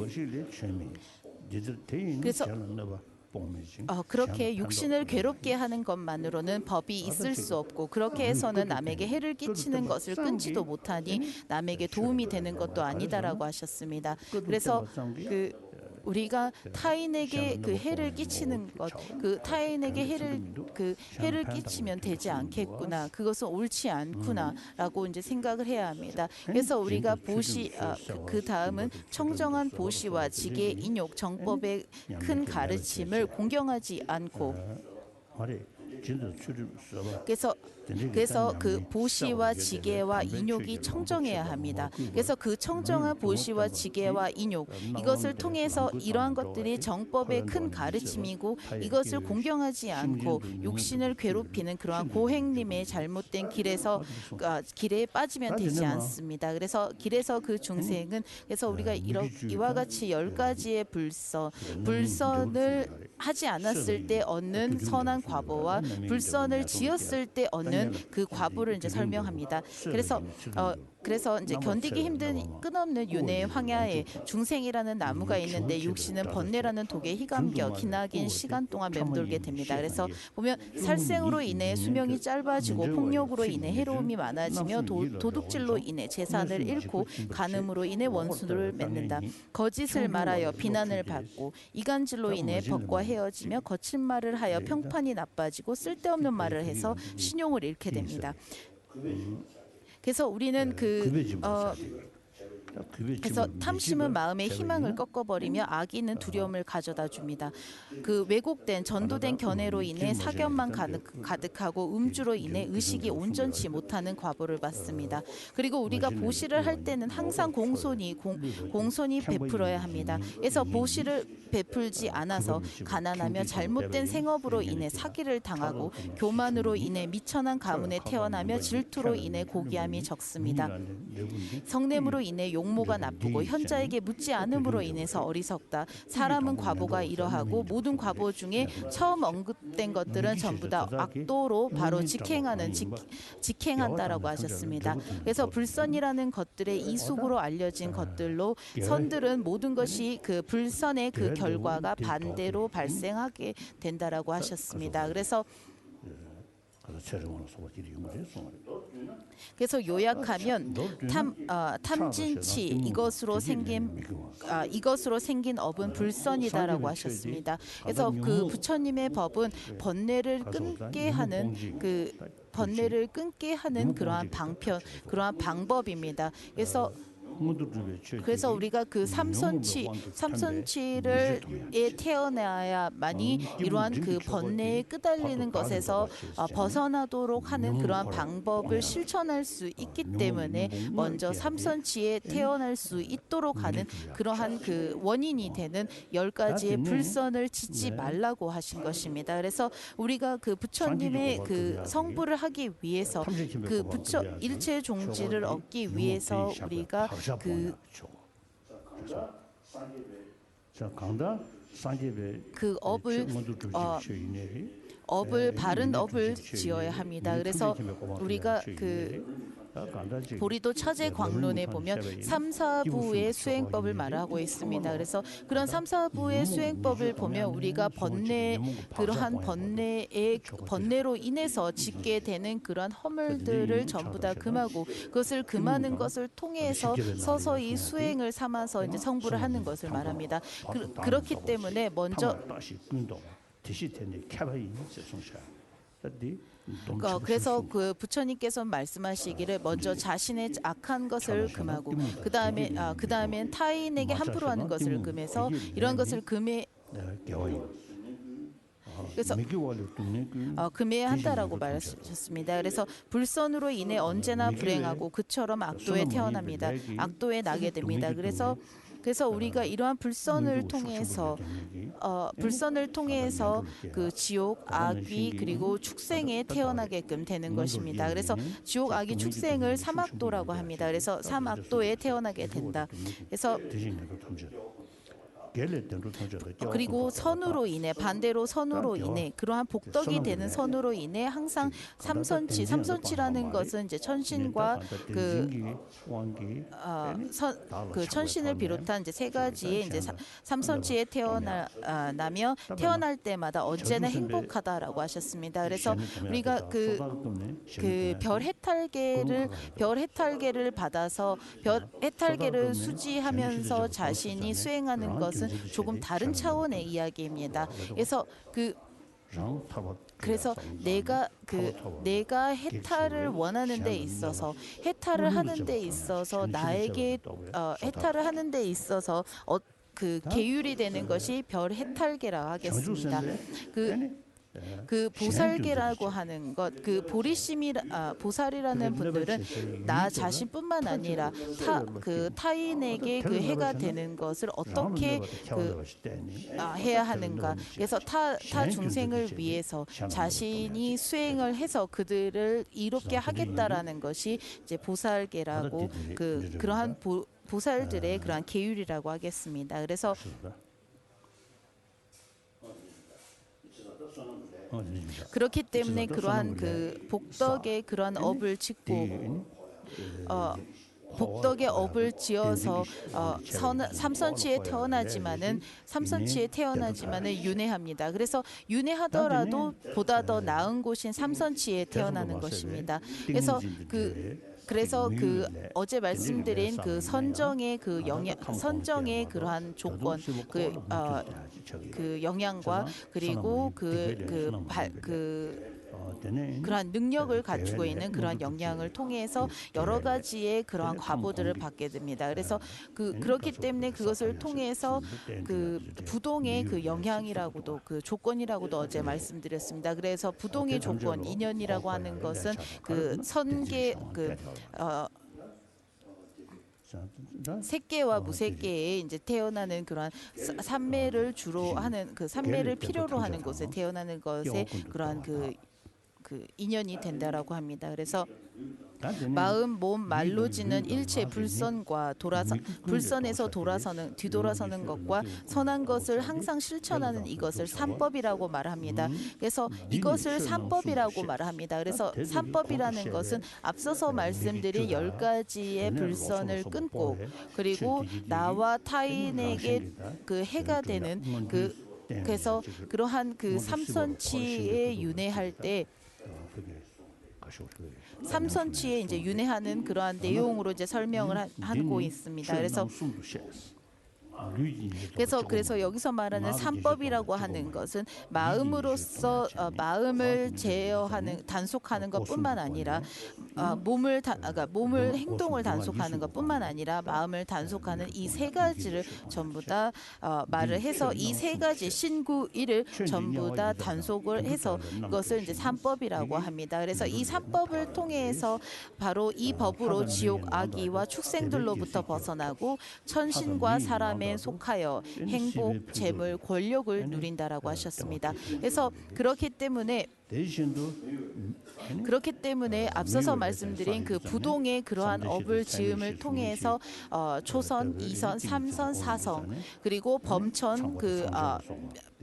그렇게 육신을 괴롭게 하는 것만으로는 법이 있을 수 없고 그렇게 해서는 남에게 해를 끼치는 것을 끊지도 못하니 남에게 도움이 되는 것도 아니다라고 하셨습니다. 그래서 우리가 타인에게 그 해를 끼치는 것, 그 타인에게 해를 끼치면 되지 않겠구나, 그것은 옳지 않구나라고 이제 생각을 해야 합니다. 그래서 우리가 그 다음은 청정한 보시와 지계 인욕 정법의 큰 가르침을 공경하지 않고 그래서 그 보시와 지계와 인욕이 청정해야 합니다. 그래서 그 청정한 보시와 지계와 인욕 이것을 통해서 이러한 것들이 정법의 큰 가르침이고 이것을 공경하지 않고 육신을 괴롭히는 그러한 고행님의 잘못된 길에 빠지면 되지 않습니다. 그래서 길에서 그 중생은 그래서 우리가 이와 같이 10가지의 불선을 하지 않았을 때 얻는 선한 과보와 불선을 지었을 때 얻는 그 과보를 이제 설명합니다. 그래서 이제 견디기 힘든 끝없는 윤회의 황야에 중생이라는 나무가 있는데 육신은 번뇌라는 독에 희감겨 기나긴 시간 동안 맴돌게 됩니다. 그래서 보면 살생으로 인해 수명이 짧아지고 폭력으로 인해 해로움이 많아지며 도둑질로 인해 재산을 잃고 간음으로 인해 원수를 맺는다. 거짓을 말하여 비난을 받고 이간질로 인해 법과 헤어지며 거친 말을 하여 평판이 나빠지고 쓸데없는 말을 해서 신용을 잃게 됩니다. 그래서 우리는 그래서 탐심은 마음의 희망을 꺾어버리며 악인은 두려움을 가져다 줍니다. 그 왜곡된 전도된 견해로 인해 사견만 가득하고 음주로 인해 의식이 온전치 못하는 과보를 받습니다. 그리고 우리가 보시를 할 때는 항상 공손히 베풀어야 합니다. 그래서 보시를 베풀지 않아서 가난하며 잘못된 생업으로 인해 사기를 당하고 교만으로 인해 미천한 가문에 태어나며 질투로 인해 고귀함이 적습니다. 성냄으로 인해 용모가 나쁘고 현자에게 묻지 않음으로 인해서 어리석다. 사람은 과보가 이러하고 모든 과보 중에 처음 언급된 것들은 전부 다 악도로 바로 직행한다라고 하셨습니다. 그래서 불선이라는 것들의 이숙으로 알려진 것들로 선들은 모든 것이 그 불선의 그 결과가 반대로 발생하게 된다라고 하셨습니다. 그래서 요약하면 탐진치 이것으로 생긴 업은 불선이다라고 하셨습니다. 그래서 그 부처님의 법은 번뇌를 끊게 하는 그러한 방법입니다. 그래서 우리가 그 삼선치를 태어나야만이 이러한 그 번뇌에 끄달리는 것에서 벗어나도록 하는 그러한 방법을 실천할 수 있기 때문에 먼저 삼선치에 태어날 수 있도록 하는 그러한 그 원인이 되는 10가지의 불선을 짓지 말라고 하신 것입니다. 그래서 우리가 그 부처님의 그 성불을 하기 위해서 그 부처 일체 종지를 얻기 위해서 우리가 그 업을 바른 업을 지어야 합니다. 그래서 우리가 보리도 차제 광론에 보면 3, 4부의 수행법을 말하고 있습니다. 그래서 그런 3, 4부의 수행법을 보면 우리가 그러한 번뇌로 인해서 짓게 되는 그러한 허물들을 전부 다 금하고 그것을 금하는 것을 통해서 서서히 수행을 삼아서 이제 성불을 하는 것을 말합니다. 그렇기 때문에 먼저 그래서 그 부처님께서 말씀하시기를 먼저 자신의 악한 것을 금하고 그 다음엔 타인에게 함부로 하는 것을 금해서 이런 것을 그래서 금해야 한다라고 말하셨습니다. 그래서 불선으로 인해 언제나 불행하고 그처럼 악도에 태어납니다. 악도에 나게 됩니다. 그래서 우리가 이러한 불선을 통해서 그 지옥, 악귀 그리고 축생에 태어나게끔 되는 것입니다. 그래서 지옥, 악귀, 축생을 삼악도라고 합니다. 그래서 삼악도에 태어나게 된다. 그래서 그리고 반대로 선으로 인해 그러한 복덕이 되는 선으로 인해 항상 삼선치라는 것은 이제 천신과 그 천신을 비롯한 이제 3가지의 이제 삼선치에 태어나며 태어날 때마다 언제나 행복하다라고 하셨습니다. 그래서 우리가 그 별 해탈계를 받아서 별 해탈계를 수지하면서 자신이 수행하는 것은 조금 다른 차원의 이야기입니다. 그래서 내가 해탈을 원하는 데 있어서 해탈을 하는 데 있어서 나에게 해탈을 하는 데 있어서 그 계율이 되는 것이 별 해탈계라고 하겠습니다. 그 보살계라고 하는 것, 그 보살이라는 분들은 나 자신뿐만 아니라 타인에게 그 해가 되는 것을 어떻게 해야 하는가. 그래서 타 중생을 위해서 자신이 수행을 해서 그들을 이롭게 하겠다라는 것이 이제 보살계라고 그러한 보살들의 그러한 계율이라고 하겠습니다. 그래서 그렇기 때문에 그러한 그 복덕의 그러한 업을 짓고 복덕의 업을 지어서 삼선치에 태어나지만은 윤회합니다. 그래서 윤회하더라도 보다 더 나은 곳인 삼선치에 태어나는 것입니다. 그래서 그 어제 말씀드린 그 선정의 그러한 조건, 그 영향과 그리고 그러한 능력을 갖추고 있는 그러한 역량을 통해서 여러 가지의 그러한 과보들을 받게 됩니다. 그래서 그렇기 때문에 그것을 통해서 그 부동의 그 영향이라고도 그 조건이라고도 어제 말씀드렸습니다. 그래서 부동의 조건 인연이라고 하는 것은 그 선계 색계와 무색계에 이제 태어나는 그러한 삼매를 주로 하는 그 삼매를 필요로 하는 곳에 태어나는 것에 그러한 그 인연이 된다라고 합니다. 그래서 마음, 몸, 말로 지는 일체 불선과 불선에서 뒤돌아서는 것과 선한 것을 항상 실천하는 이것을 삼법이라고 말합니다. 그래서 이것을 삼법이라고 말합니다. 그래서 삼법이라는 것은 앞서서 말씀드린 10가지의 불선을 끊고 그리고 나와 타인에게 그 해가 되는 그래서 그러한 그 삼선치에 윤회할 때 삼선치에 이제 윤회하는 그러한 내용으로 이제 설명을 하고 있습니다. 그래서 여기서 말하는 삼법이라고 하는 것은 마음으로서 마음을 제어하는 단속하는 것뿐만 아니라 몸을 행동을 단속하는 것뿐만 아니라 마음을 단속하는 이 세 가지를 전부 다 말을 해서 이 세 가지 신구일을 전부 다 단속을 해서 그것을 이제 삼법이라고 합니다. 그래서 이 삼법을 통해서 바로 이 법으로 지옥 악귀와 축생들로부터 벗어나고 천신과 사람의 속하여 행복, 재물, 권력을 누린다라고 하셨습니다. 그래서 그렇기 때문에 앞서서 말씀드린 그 부동의 그러한 업을 지음을 통해서 초선, 2선, 3선, 4성 그리고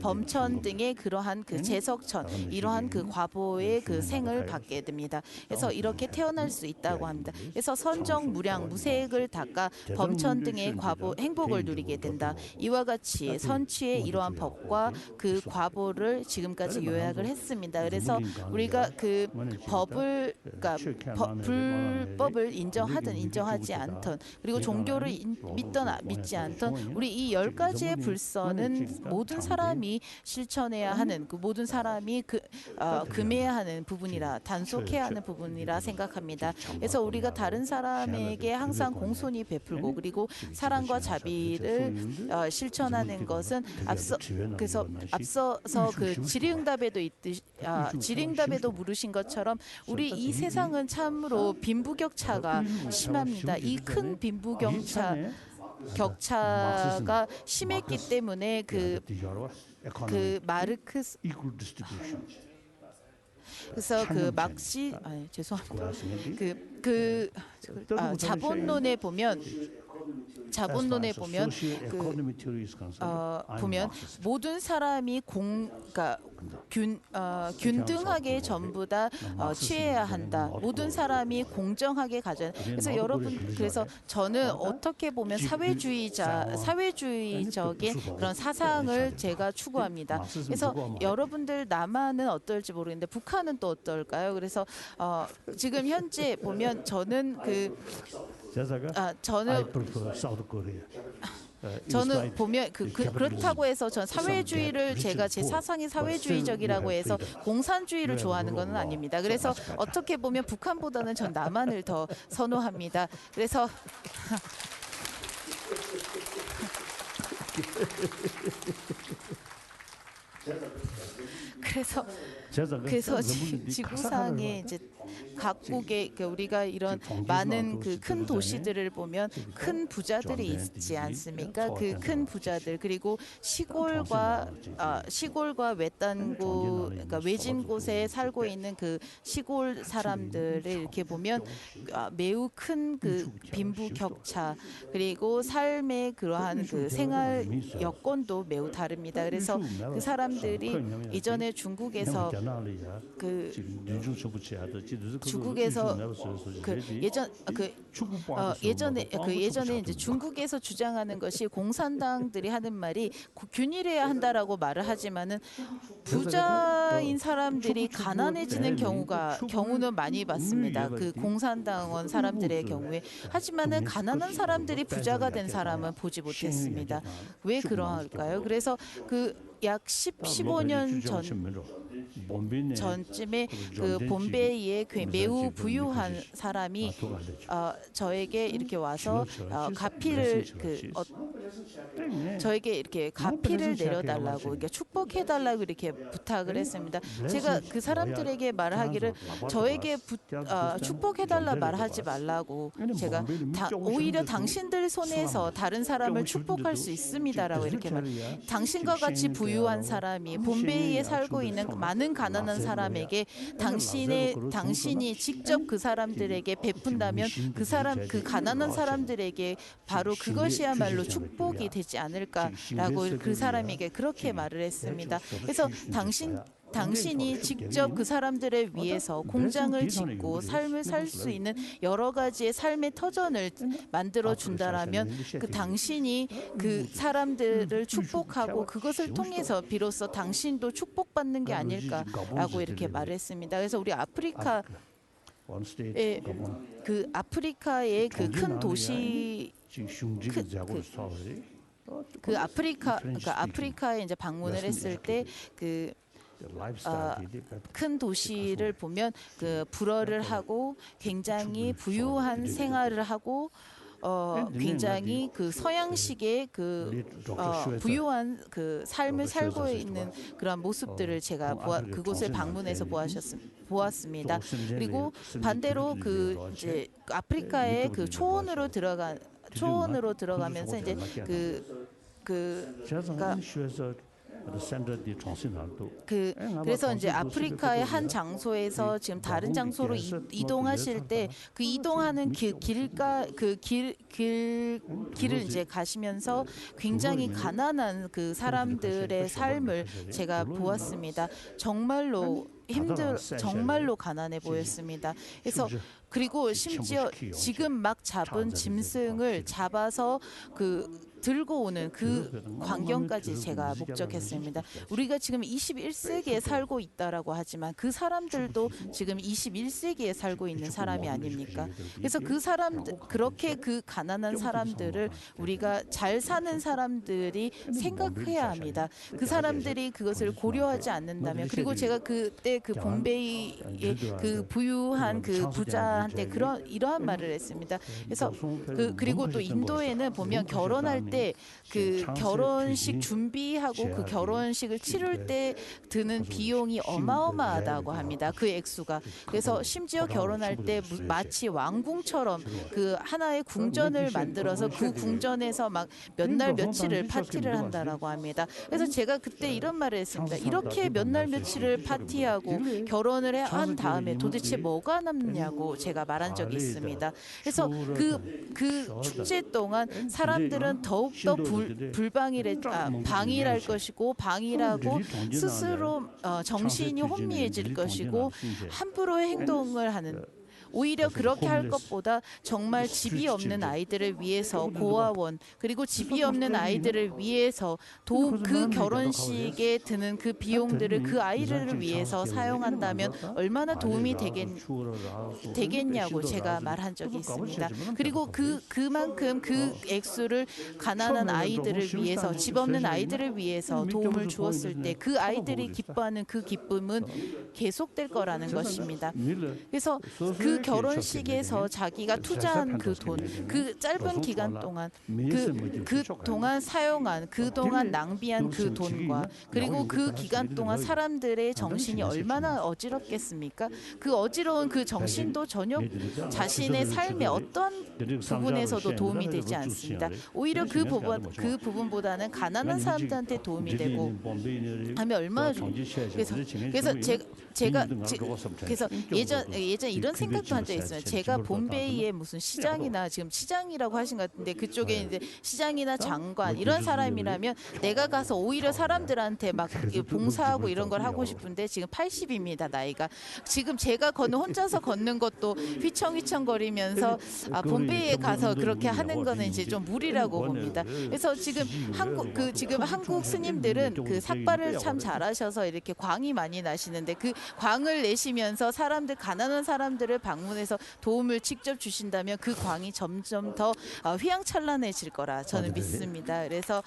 범천 등의 그러한 그 재석천 이러한 그 과보의 그 생을 받게 됩니다. 그래서 이렇게 태어날 수 있다고 합니다. 그래서 선정, 무량, 무색을 닦아 범천 등의 과보 행복을 누리게 된다. 이와 같이 선취의 이러한 법과 그 과보를 지금까지 요약을 했습니다. 그래서 우리가 그 법을 불법을 인정하든 인정하지 않든 그리고 종교를 믿든 믿지 않든 우리 이 10가지의 불선은 모든 사람이 실천해야 하는 그 모든 사람이 금해야 하는 부분이라 단속해야 하는 부분이라 생각합니다. 그래서 우리가 다른 사람에게 항상 공손히 베풀고 그리고 사랑과 자비를 실천하는 것은 앞서서 그 질의응답에도 있듯이 질의응답에도 물으신 것처럼 우리 이 세상은 참으로 빈부격차가 심합니다. 이 큰 격차가 심했기 때문에 그 마르크스 그래서 그 막시 죄송합니다. 자본론에 보면 모든 사람이 균등하게 전부 다 취해야 한다. 모든 사람이 공정하게 가져. 그래서 저는 어떻게 보면 사회주의적인 그런 사상을 제가 추구합니다. 그래서 여러분들 남한은 어떨지 모르겠는데 북한은 또 어떨까요? 그래서 지금 현재 보면 저는 보면 그렇다고 해서 전 사회주의를 제가 제 사상이 사회주의적이라고 해서 공산주의를 좋아하는 것은 아닙니다. 그래서 어떻게 보면 북한보다는 전 남한을 더 선호합니다. 그래서 지구상에 이제 각국의 우리가 이런 많은 그 큰 도시들을 보면 큰 부자들이 있지 않습니까? 그 큰 부자들 그리고 시골과 외딴 그러니까 외진 곳에 살고 있는 그 시골 사람들을 이렇게 보면 매우 큰 그 빈부 격차 그리고 삶의 그러한 그 생활 여건도 매우 다릅니다. 그래서 그 사람들이 이전에 중국에서 예전에 이제 중국에서 주장하는 것이 공산당들이 하는 말이 균일해야 한다라고 말을 하지만은 부자인 사람들이 가난해지는 경우는 많이 봤습니다. 그 공산당원 사람들의 경우에 하지만은 가난한 사람들이 부자가 된 사람은 보지 못했습니다. 왜 그러할까요? 그래서 약 15년 전 전쯤에 그 bombay에 매우 부유한 사람이 저에게 이렇게 와서 가피를 저에게 이렇게 가피를 내려달라고 그러니까 축복해달라고 이렇게 부탁을 했습니다. 제가 그 사람들에게 말하기를 저에게 축복해달라 말하지 말라고 제가 오히려 당신들 손에서 다른 사람을 축복할 수 있습니다라고 이렇게 당신과 같이 부유한 사람이 bombay에 살고 있는 많은 가난한 사람에게 당신이 직접 그 사람들에게 베푼다면 그 가난한 사람들에게 바로 그것이야말로 축복이 되지 않을까라고 그 사람에게 그렇게 말을 했습니다. 그래서 당신이 직접 그 사람들을 위해서 공장을 짓고 삶을 살 수 있는 여러 가지의 삶의 터전을 만들어 준다라면 당신이 그 사람들을 축복하고 그것을 통해서 비로소 당신도 축복받는 게 아닐까라고 이렇게 말했습니다. 그래서 우리 아프리카의 큰 도시 아프리카에 이제 방문을 했을 때 큰 도시를 보면 불어를 하고 굉장히 부유한 생활을 하고 굉장히 서양식의 부유한 삶을 살고 있는 그런 모습들을 제가 그곳을 방문해서 보았습니다. 그리고 반대로 이제 아프리카의 초원으로 들어가면서 이제 그래서 이제 아프리카의 한 장소에서 지금 다른 장소로 이동하실 때 그 이동하는 길을 이제 가시면서 굉장히 가난한 그 사람들의 삶을 제가 보았습니다. 정말로 가난해 보였습니다. 그리고 심지어 지금 막 잡은 짐승을 잡아서 들고 오는 그 광경까지 제가 목격했습니다. 우리가 지금 21세기에 살고 있다라고 하지만 그 사람들도 지금 21세기에 살고 있는 사람이 아닙니까? 그래서 그렇게 그 가난한 사람들을 우리가 잘 사는 사람들이 생각해야 합니다. 그 사람들이 그것을 고려하지 않는다면 그리고 제가 그때 bombay의 부유한 부자한테 이러한 말을 했습니다. 그래서 그리고 또 인도에는 보면 결혼할 때 결혼식 준비하고 그 결혼식을 치를 때 드는 비용이 어마어마하다고 합니다. 그 액수가. 그래서 심지어 결혼할 때 마치 왕궁처럼 하나의 궁전을 만들어서 그 궁전에서 막 몇 날 며칠을 파티를 한다라고 합니다. 그래서 제가 그때 이런 말을 했습니다. 이렇게 몇 날 며칠을 파티하고 결혼을 한 다음에 도대체 뭐가 남냐고 제가 말한 적이 있습니다. 그래서 그 축제 동안 사람들은 더욱더 방일할 것이고 방일하고 스스로 정신이 혼미해질 것이고 함부로 행동을 하는 오히려 그렇게 할 것보다 정말 집이 없는 아이들을 위해서 고아원 그리고 집이 없는 아이들을 위해서 그 결혼식에 드는 그 비용들을 그 아이들을 위해서 사용한다면 얼마나 도움이 되겠냐고 제가 말한 적이 있습니다. 그리고 그만큼 그 액수를 가난한 아이들을 위해서 집 없는 아이들을 위해서 도움을 주었을 때 그 아이들이 기뻐하는 그 기쁨은 계속될 거라는 것입니다. 그래서 그 결혼식에서 자기가 투자한 그 돈, 그 짧은 기간 동안 그 동안 사용한 그 동안 낭비한 그 돈과 그리고 그 기간 동안 사람들의 정신이 얼마나 어지럽겠습니까? 그 어지러운 그 정신도 전혀 자신의 삶의 어떤 부분에서도 도움이 되지 않습니다. 오히려 그 부분보다는 가난한 사람들한테 도움이 되고 하면 얼마나 그래서 제가 예전 이런 생각도 한 적이 있어요. 제가 bombay의 무슨 시장이나 지금 시장이라고 하신 것 같은데 그쪽에 이제 시장이나 장관 이런 사람이라면 내가 가서 오히려 사람들한테 막 봉사하고 이런 걸 하고 싶은데 지금 80입니다 나이가. 지금 제가 혼자서 걷는 것도 휘청휘청거리면서 bombay에 가서 그렇게 하는 거는 이제 좀 무리라고 봅니다. 그래서 지금 한국 스님들은 그 삭발을 참 잘하셔서 이렇게 광이 많이 나시는데 그 광을 내시면서 가난한 사람들을 방문해서 도움을 직접 주신다면 그 광이 점점 더 휘황찬란해질 거라 저는 믿습니다. 그래서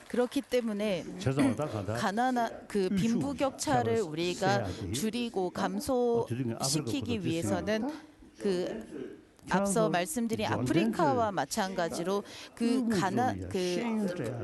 그렇기 때문에 가난한 그 빈부격차를 우리가 줄이고 감소시키기 위해서는 그 앞서 말씀드린 아프리카와 마찬가지로 그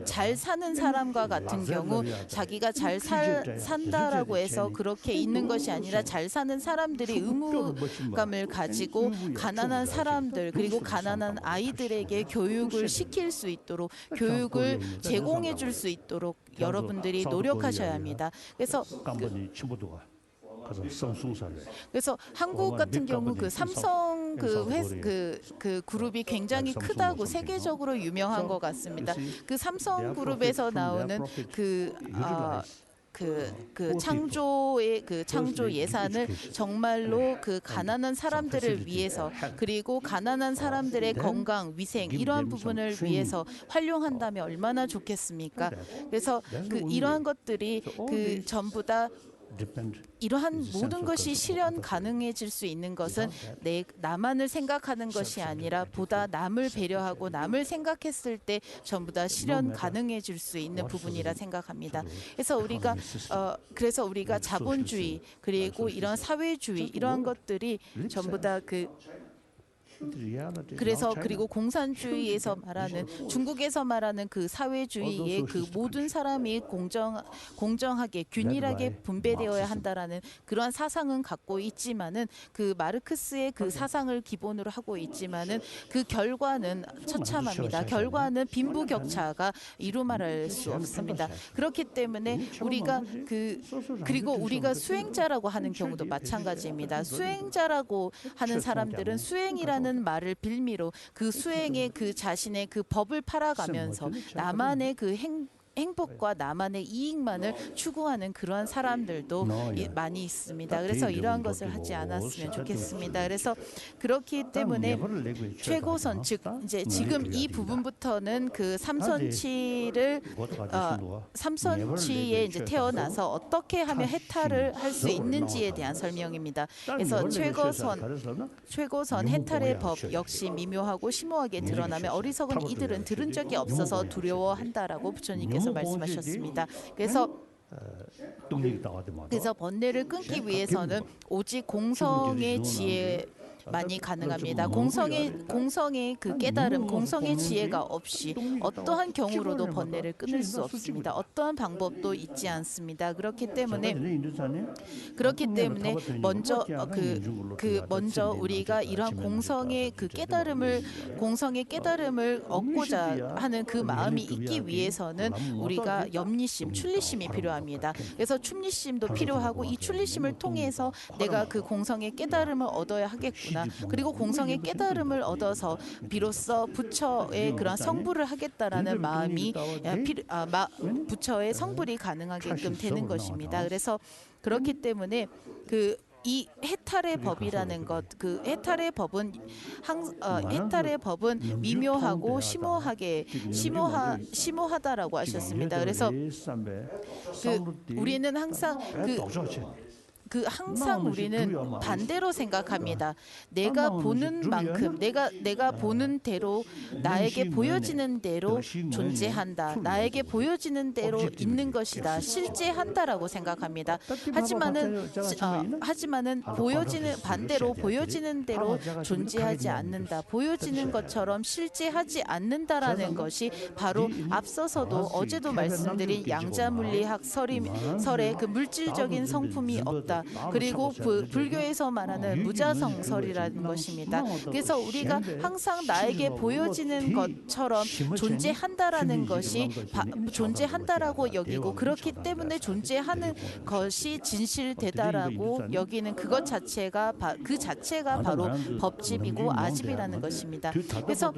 잘 사는 사람과 같은 경우 자기가 잘 산다라고 해서 그렇게 있는 것이 아니라 잘 사는 사람들이 의무감을 가지고 가난한 사람들 그리고 가난한 아이들에게 교육을 시킬 수 있도록 교육을 제공해 줄 수 있도록 여러분들이 노력하셔야 합니다. 그래서 한국 같은 경우 그 삼성 그 그룹이 굉장히 크다고 세계적으로 유명한 것 같습니다. 그 삼성 그룹에서 나오는 창조 예산을 정말로 그 가난한 사람들을 위해서 그리고 가난한 사람들의 건강, 위생 이러한 부분을 위해서 활용한다면 얼마나 좋겠습니까? 그래서 이러한 것들이 전부 다 이러한 모든 것이 실현 가능해질 수 있는 것은 나만을 생각하는 것이 아니라 보다 남을 배려하고 남을 생각했을 때 전부 다 실현 가능해질 수 있는 부분이라 생각합니다. 그래서 우리가 자본주의 그리고 이런 사회주의 이러한 것들이 전부 다 그리고 공산주의에서 말하는 중국에서 말하는 그 사회주의의 그 모든 사람이 공정하게 균일하게 분배되어야 한다라는 그러한 사상은 갖고 있지만은 그 마르크스의 그 사상을 기본으로 하고 있지만은 그 결과는 처참합니다. 결과는 빈부격차가 이루 말할 수 없습니다. 그렇기 때문에 그리고 우리가 수행자라고 하는 경우도 마찬가지입니다. 수행자라고 하는 사람들은 수행이라는 말을 빌미로 그 수행의 그 자신의 그 법을 팔아가면서 나만의 그 행복과 나만의 이익만을 추구하는 그러한 사람들도 많이 있습니다. 그래서 이러한 것을 하지 않았으면 좋겠습니다. 그래서 그렇기 때문에 최고선 즉 이제 지금 이 부분부터는 그 삼선치에 이제 태어나서 어떻게 하면 해탈을 할 수 있는지에 대한 설명입니다. 그래서 최고선 해탈의 법 역시 미묘하고 심오하게 드러나면 어리석은 이들은 들은 적이 없어서 두려워한다라고 부처님께서 말씀하셨습니다. 그래서 번뇌를 끊기 위해서는 오직 공성의 지혜만이 가능합니다. 공성의 그 깨달음, 공성의 지혜가 없이 어떠한 경우로도 번뇌를 끊을 수 없습니다. 어떠한 방법도 있지 않습니다. 그렇기 때문에 먼저 우리가 이러한 공성의 깨달음을 얻고자 하는 그 마음이 있기 위해서는 우리가 염리심, 출리심이 필요합니다. 그래서 출리심도 필요하고 이 출리심을 통해서 내가 그 공성의 깨달음을 얻어야 하겠구나. 그리고 공성의 깨달음을 얻어서 비로소 부처의 그런 성불을 하겠다라는 마음이 부처의 성불이 가능하게끔 되는 것입니다. 그래서 그렇기 때문에 이 해탈의 법이라는 것, 그 해탈의 법은 미묘하고 심오하다라고 하셨습니다. 그래서 우리는 항상 우리는 반대로 생각합니다. 내가 보는 만큼, 내가 보는 대로 나에게 보여지는 대로 존재한다. 나에게 보여지는 대로 있는 것이다. 실제한다라고 생각합니다. 하지만은 반대로 보여지는 대로 존재하지 않는다. 보여지는 것처럼 실제하지 않는다라는 것이 바로 앞서서도 어제도 말씀드린 양자물리학 설의 그 물질적인 성품이 없다. 그리고 불교에서 말하는 무자성설이라는 것입니다. 그래서 우리가 항상 나에게 보여지는 것처럼 존재한다라는 것이 존재한다라고 여기고 그렇기 때문에 존재하는 것이 진실되다라고 여기는 그것 자체가 바로 법집이고 아집이라는 것입니다. 그래서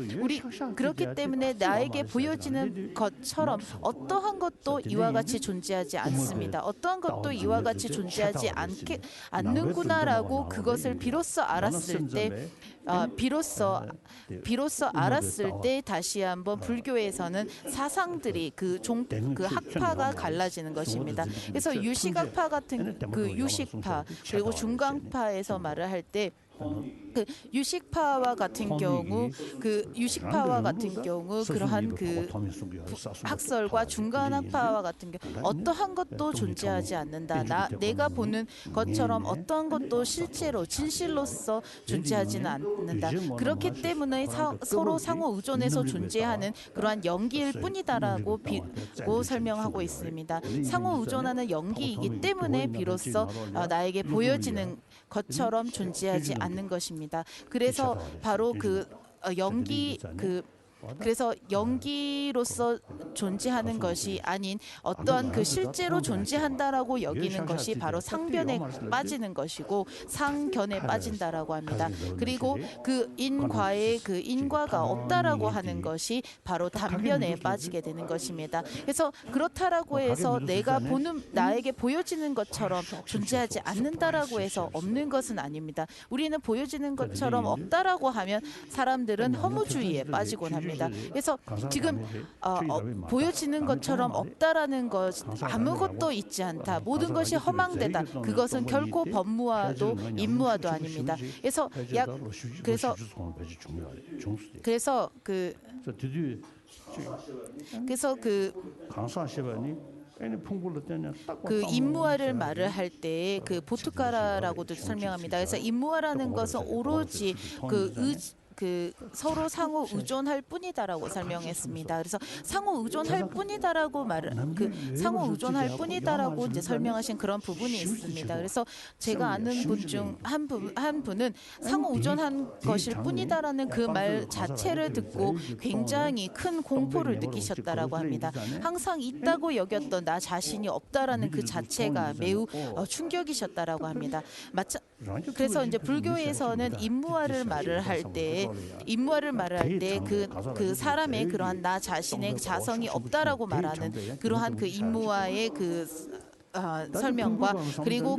그렇기 때문에 나에게 보여지는 것처럼 어떠한 것도 이와 같이 존재하지 않습니다. 어떠한 것도 이와 같이 존재하지 않는구나라고 그것을 비로소 알았을 때 다시 한번 불교에서는 사상들이 그 학파가 갈라지는 것입니다. 그래서 유식학파 같은 그 유식파 그리고 중강파에서 말을 할 때 그 유식파와 같은 경우 그러한 그 학설과 중간학파와 같은 경우 어떠한 것도 존재하지 않는다. 내가 보는 것처럼 어떠한 것도 실제로 진실로서 존재하지는 않는다. 그렇기 때문에 서로 상호 의존해서 존재하는 그러한 연기일 뿐이다라고 설명하고 있습니다. 상호 의존하는 연기이기 때문에 비로소 나에게 보여지는 것처럼 존재하지 않는 것입니다. 그래서 바로 그래서 연기로서 존재하는 것이 아닌 어떠한 그 실제로 존재한다라고 여기는 것이 바로 상변에 빠지는 것이고 상견에 빠진다라고 합니다. 그리고 그 인과의 그 인과가 없다라고 하는 것이 바로 단변에 빠지게 되는 것입니다. 그래서 그렇다라고 해서 내가 보는 나에게 보여지는 것처럼 존재하지 않는다라고 해서 없는 것은 아닙니다. 우리는 보여지는 것처럼 없다라고 하면 사람들은 허무주의에 빠지곤 합니다. 그래서 지금 보여지는 것처럼 없다라는 것 아무것도 있지 않다. 모든 것이 허망되다. 그것은 결코 법무와도 인무와도 아닙니다. 그 인무화를 말을 할 때 그 보트카라라고도 설명합니다. 그래서 인무화라는 것은 오로지 그 서로 상호 의존할 뿐이다라고 설명했습니다. 그래서 상호 의존할 뿐이다라고 상호 의존할 뿐이다라고 이제 설명하신 그런 부분이 있습니다. 그래서 제가 아는 분 중 한 분은 상호 의존한 것일 뿐이다라는 그 말 자체를 듣고 굉장히 큰 공포를 느끼셨다라고 합니다. 항상 있다고 여겼던 나 자신이 없다라는 그 자체가 매우 충격이셨다라고 합니다. 그래서 이제 불교에서는 인무화를 말을 할 때 그 사람의 그러한 나 자신의 자성이 없다라고 말하는 그러한 그 인무화의 그 설명과 그리고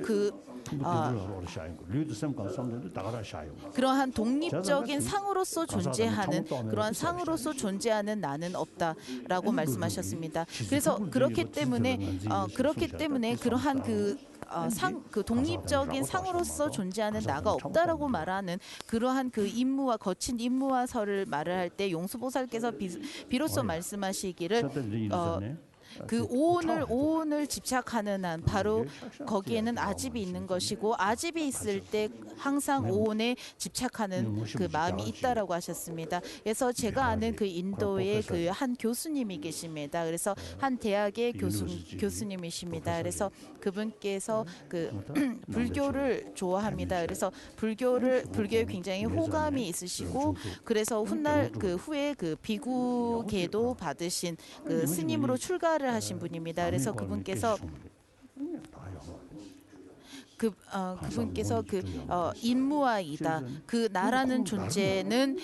그러한 독립적인 상으로서 존재하는 그러한 상으로서 존재하는 나는 없다라고 말씀하셨습니다. 그래서 그렇기 때문에 그러한 그 독립적인 상으로서 존재하는 나가 없다라고 말하는 그러한 그 인무와 거친 인무와설을 말을 할 때 용수보살께서 비로소 말씀하시기를 그 오온을 집착하는 한 바로 거기에는 아집이 있는 것이고 아집이 있을 때 항상 오온에 집착하는 그 마음이 있다라고 하셨습니다. 그래서 제가 아는 그 인도의 그 한 교수님이 계십니다. 그래서 한 대학의 교수님이십니다. 그래서 그분께서 그 불교를 좋아합니다. 그래서 불교에 굉장히 호감이 있으시고 그래서 훗날 그 후에 그 비구계도 받으신 그 스님으로 출가를 하신 분입니다. 그래서 그분께서 인무아이다. 그 나라는 존재는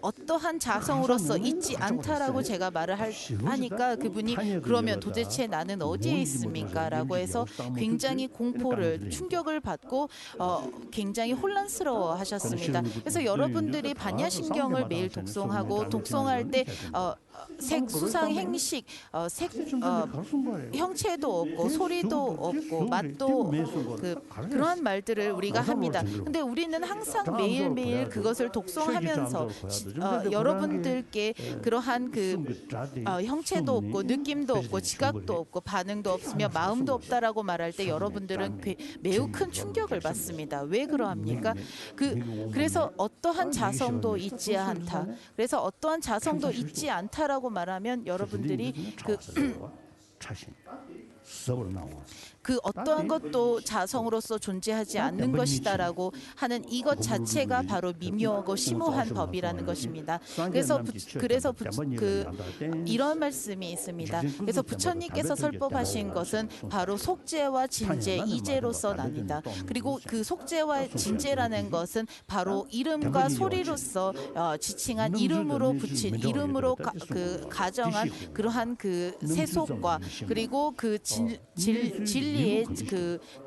어떠한 자성으로서 있지 않다라고 제가 말을 하니까 그분이 그러면 도대체 나는 어디에 있습니까? 라고 해서 굉장히 충격을 받고 굉장히 혼란스러워 하셨습니다. 그래서 여러분들이 반야신경을 매일 독송하고 독송할 때 수상 행식, 형체도 없고 소리도 없고 맛도 그러한 말들을 우리가 합니다. 근데 우리는 항상 매일매일 그것을 독송하면서 여러분들께 그러한 형체도 없고 느낌도 없고 지각도 없고 반응도 없으며 마음도 없다라고 말할 때 여러분들은 매우 큰 충격을 받습니다. 왜 그러합니까? 그래서 어떠한 자성도 있지 않다. 그래서 어떠한 자성도 있지 않다라고 말하면 여러분들이 그 어떠한 것도 자성으로서 존재하지 않는 것이다라고 하는 이것 자체가 바로 미묘하고 심오한 법이라는 것입니다. 그래서 이런 말씀이 있습니다. 그래서 부처님께서 설법하신 것은 바로 속죄와 진죄, 이죄로서 나뉜다. 그리고 그 속죄와 진죄라는 것은 바로 이름과 소리로서 지칭한 이름으로 가정한 그러한 그 세속과 그리고 그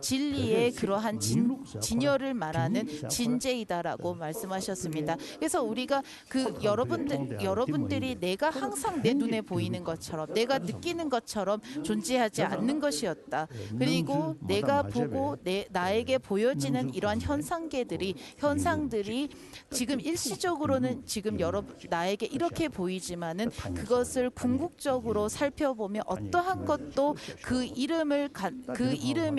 진리의 그러한 진여를 말하는 진제이다라고 말씀하셨습니다. 그래서 우리가 그 여러분들이 내가 항상 내 눈에 보이는 것처럼 내가 느끼는 것처럼 존재하지 않는 것이었다. 그리고 내가 보고 나에게 보여지는 이러한 현상들이 지금 일시적으로는 지금 나에게 이렇게 보이지만은 그것을 궁극적으로 살펴보면 어떠한 것도 그 이름에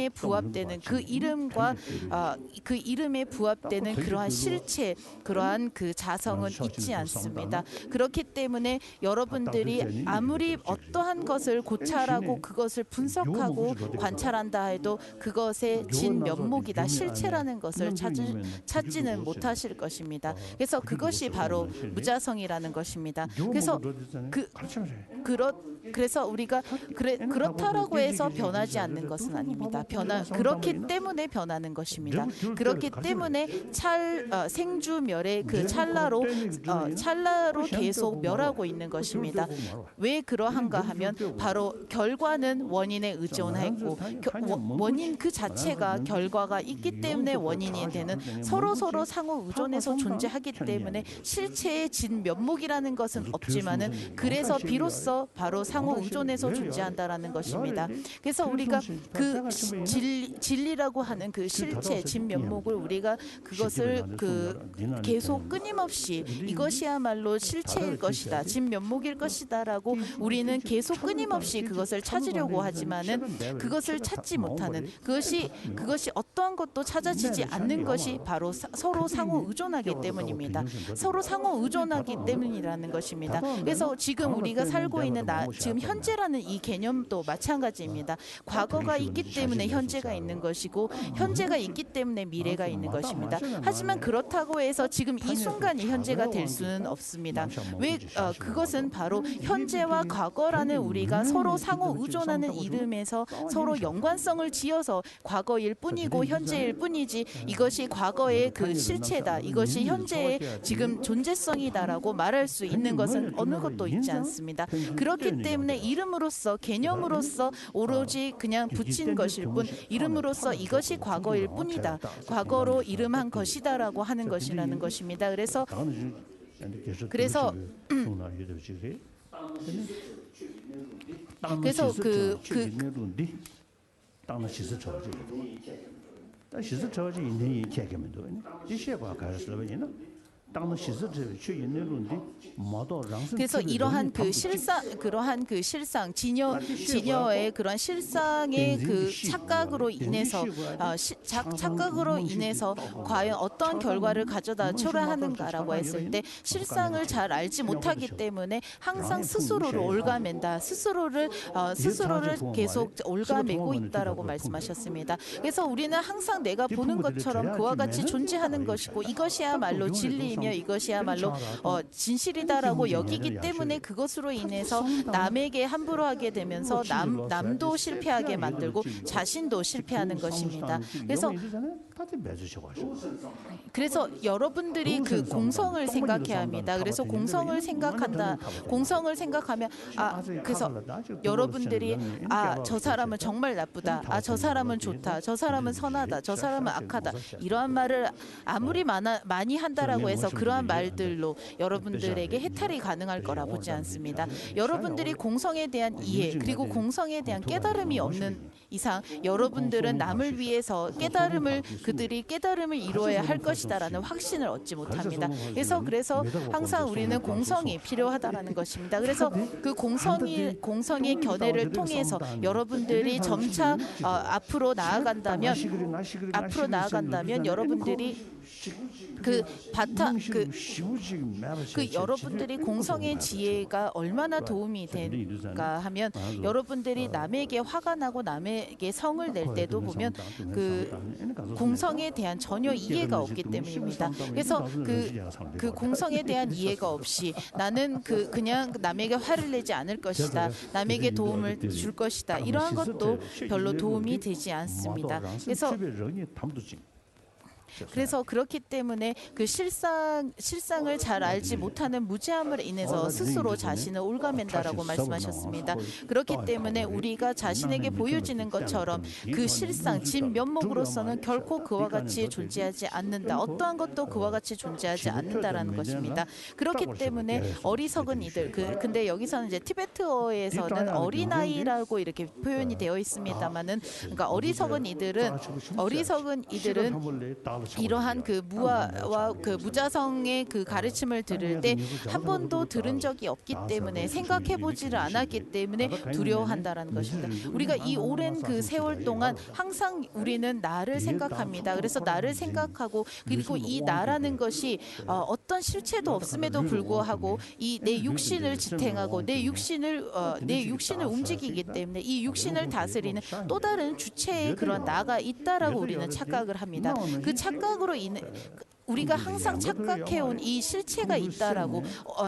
부합되는 그 이름과 그 이름에 부합되는 그러한 실체, 그러한 그 자성은 있지 않습니다. 그렇기 때문에 여러분들이 아무리 어떠한 것을 고찰하고 그것을 분석하고 관찰한다 해도 그것의 진면목이다, 실체라는 것을 찾지는 못하실 것입니다. 그래서 그것이 바로 무자성이라는 것입니다. 그래서 우리가 그렇다라고 해서 변하지 않는 것은 아닙니다. 그렇기 때문에 변하는 것입니다. 그렇기 때문에 생주멸의 그 찰나로 계속 멸하고 있는 것입니다. 왜 그러한가 하면 바로 결과는 원인에 의존하고 원인 그 자체가 결과가 있기 때문에 원인이 되는 서로 상호 의존해서 존재하기 때문에 실체의 진면목이라는 것은 없지만은 그래서 비로소 바로 상호 의존해서 존재한다라는 것입니다. 그래서 우리가 그 진리라고 하는 그 실체 진면목을 우리가 그것을 계속 끊임없이 이것이야말로 실체일 것이다, 진면목일 것이다라고 우리는 계속 끊임없이 그것을 찾으려고 하지만은 그것을 찾지 못하는 그것이 어떠한 것도 찾아지지 않는 것이 바로 서로 상호 의존하기 때문입니다. 서로 상호 의존하기 때문이라는 것입니다. 그래서 지금 우리가 살고 있는 지금 현재라는 이 개념도 마찬가지입니다. 과거가 있기 때문에 현재가 있는 것이고 현재가 있기 때문에 미래가 있는 것입니다. 하지만 그렇다고 해서 지금 이 순간이 현재가 될 수는 없습니다. 그것은 바로 현재와 과거라는 우리가 서로 상호 의존하는 이름에서 서로 연관성을 지어서 과거일 뿐이고 현재일 뿐이지 이것이 과거의 그 실체다, 이것이 현재의 지금 존재성이다라고 말할 수 있는 것은 어느 것도 있지 않습니다. 그렇기 때문에 이름으로써 개념으로서 오로지 그냥 붙인 것일 뿐 이름으로써 이것이 과거일 뿐이다, 과거로 이름한 것이다라고 하는 것이라는 것입니다. 그래서 그래서 이러한 그러한 실상 진여의 그런 실상의 그 착각으로 인해서 과연 어떤 결과를 가져다 초래하는가라고 했을 때 실상을 잘 알지 못하기 때문에 항상 스스로를 올가맨다, 스스로를 계속 올가매고 있다라고 말씀하셨습니다. 그래서 우리는 항상 내가 보는 것처럼 그와 같이 존재하는 것이고 이것이야말로 진리이며 이것이야말로 진실이다라고 여기기 때문에 그것으로 인해서 남에게 함부로 하게 되면서 남도 실패하게 만들고 자신도 실패하는 것입니다. 그래서 여러분들이 그 공성을 생각해야 합니다. 그래서 공성을 생각하면 그래서 여러분들이 저 사람은 정말 나쁘다, 저 사람은 좋다, 저 사람은 선하다, 저 사람은 악하다, 이러한 말을 아무리 많이 한다라고 해서 그러한 말들로 여러분들에게 해탈이 가능할 거라 보지 않습니다. 여러분들이 공성에 대한 이해 그리고 공성에 대한 깨달음이 없는 이상 여러분들은 남을 위해서 그들이 깨달음을 이루어야 할 것이다라는 확신을 얻지 못합니다. 그래서 항상 우리는 공성이 필요하다라는 것입니다. 그래서 그 공성의 견해를 통해서 여러분들이 점차 앞으로 나아간다면 여러분들이 여러분들이 공성의 지혜가 얼마나 도움이 될까 하면 여러분들이 남에게 화가 나고 남에게 성을 낼 때도 보면 그 공성에 대한 전혀 이해가 없기 때문입니다. 그래서 그 공성에 대한 이해가 없이 나는 그냥 남에게 화를 내지 않을 것이다, 남에게 도움을 줄 것이다, 이러한 것도 별로 도움이 되지 않습니다. 그래서 그렇기 때문에 그 실상을 잘 알지 못하는 무지함을 인해서 스스로 자신을 올가맨다라고 말씀하셨습니다. 그렇기 때문에 우리가 자신에게 보여지는 것처럼 그 실상 진면목으로서는 결코 그와 같이 존재하지 않는다. 어떠한 것도 그와 같이 존재하지 않는다라는 것입니다. 그렇기 때문에 어리석은 이들 근데 여기서는 이제 티베트어에서는 어린아이라고 이렇게 표현이 되어 있습니다만은 그러니까 어리석은 이들은 이러한 그 무아와 그 무자성의 그 가르침을 들을 때 한 번도 들은 적이 없기 때문에 생각해 보지를 않았기 때문에 두려워한다라는 것입니다. 우리가 이 오랜 그 세월 동안 항상 우리는 나를 생각합니다. 그래서 나를 생각하고 그리고 이 나라는 것이 어떤 실체도 없음에도 불구하고 이 내 육신을 지탱하고 내 육신을 움직이기 때문에 이 육신을 다스리는 또 다른 주체의 그런 나가 있다라고 우리는 착각을 합니다. 그 착각으로 인해 우리가 항상 착각해온 이 실체가 있다라고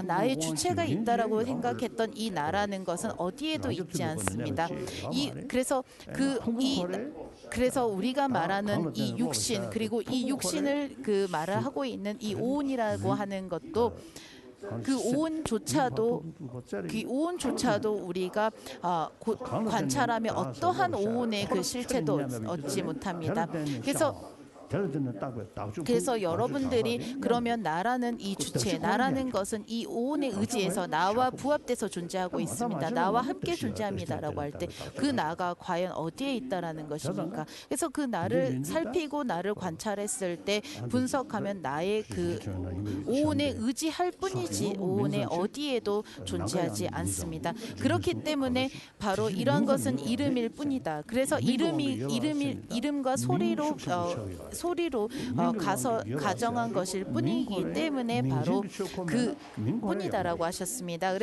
나의 주체가 있다라고 생각했던 이 나라는 것은 어디에도 있지 않습니다. 그래서 우리가 말하는 이 육신 그리고 이 육신을 그 말을 하고 있는 이 오온이라고 하는 것도 그 오온조차도 우리가 관찰하면 어떠한 오온의 그 실체도 얻지 못합니다. 그래서 여러분들이 그러면 나라는 이 주체, 나라는 것은 이 오온의 의지에서 나와 부합돼서 존재하고 있습니다. 나와 함께 존재합니다라고 할 때 그 나가 과연 어디에 있다라는 것입니까? 그래서 그 나를 살피고 나를 관찰했을 때 분석하면 나의 그 오온에 의지할 뿐이지 오온의 어디에도 존재하지 않습니다. 그렇기 때문에 바로 이런 것은 이름일 뿐이다. 그래서 이름과 소리로 가정한 것일 뿐이기 때문에 바로 그 뿐이다라고 하셨습니다.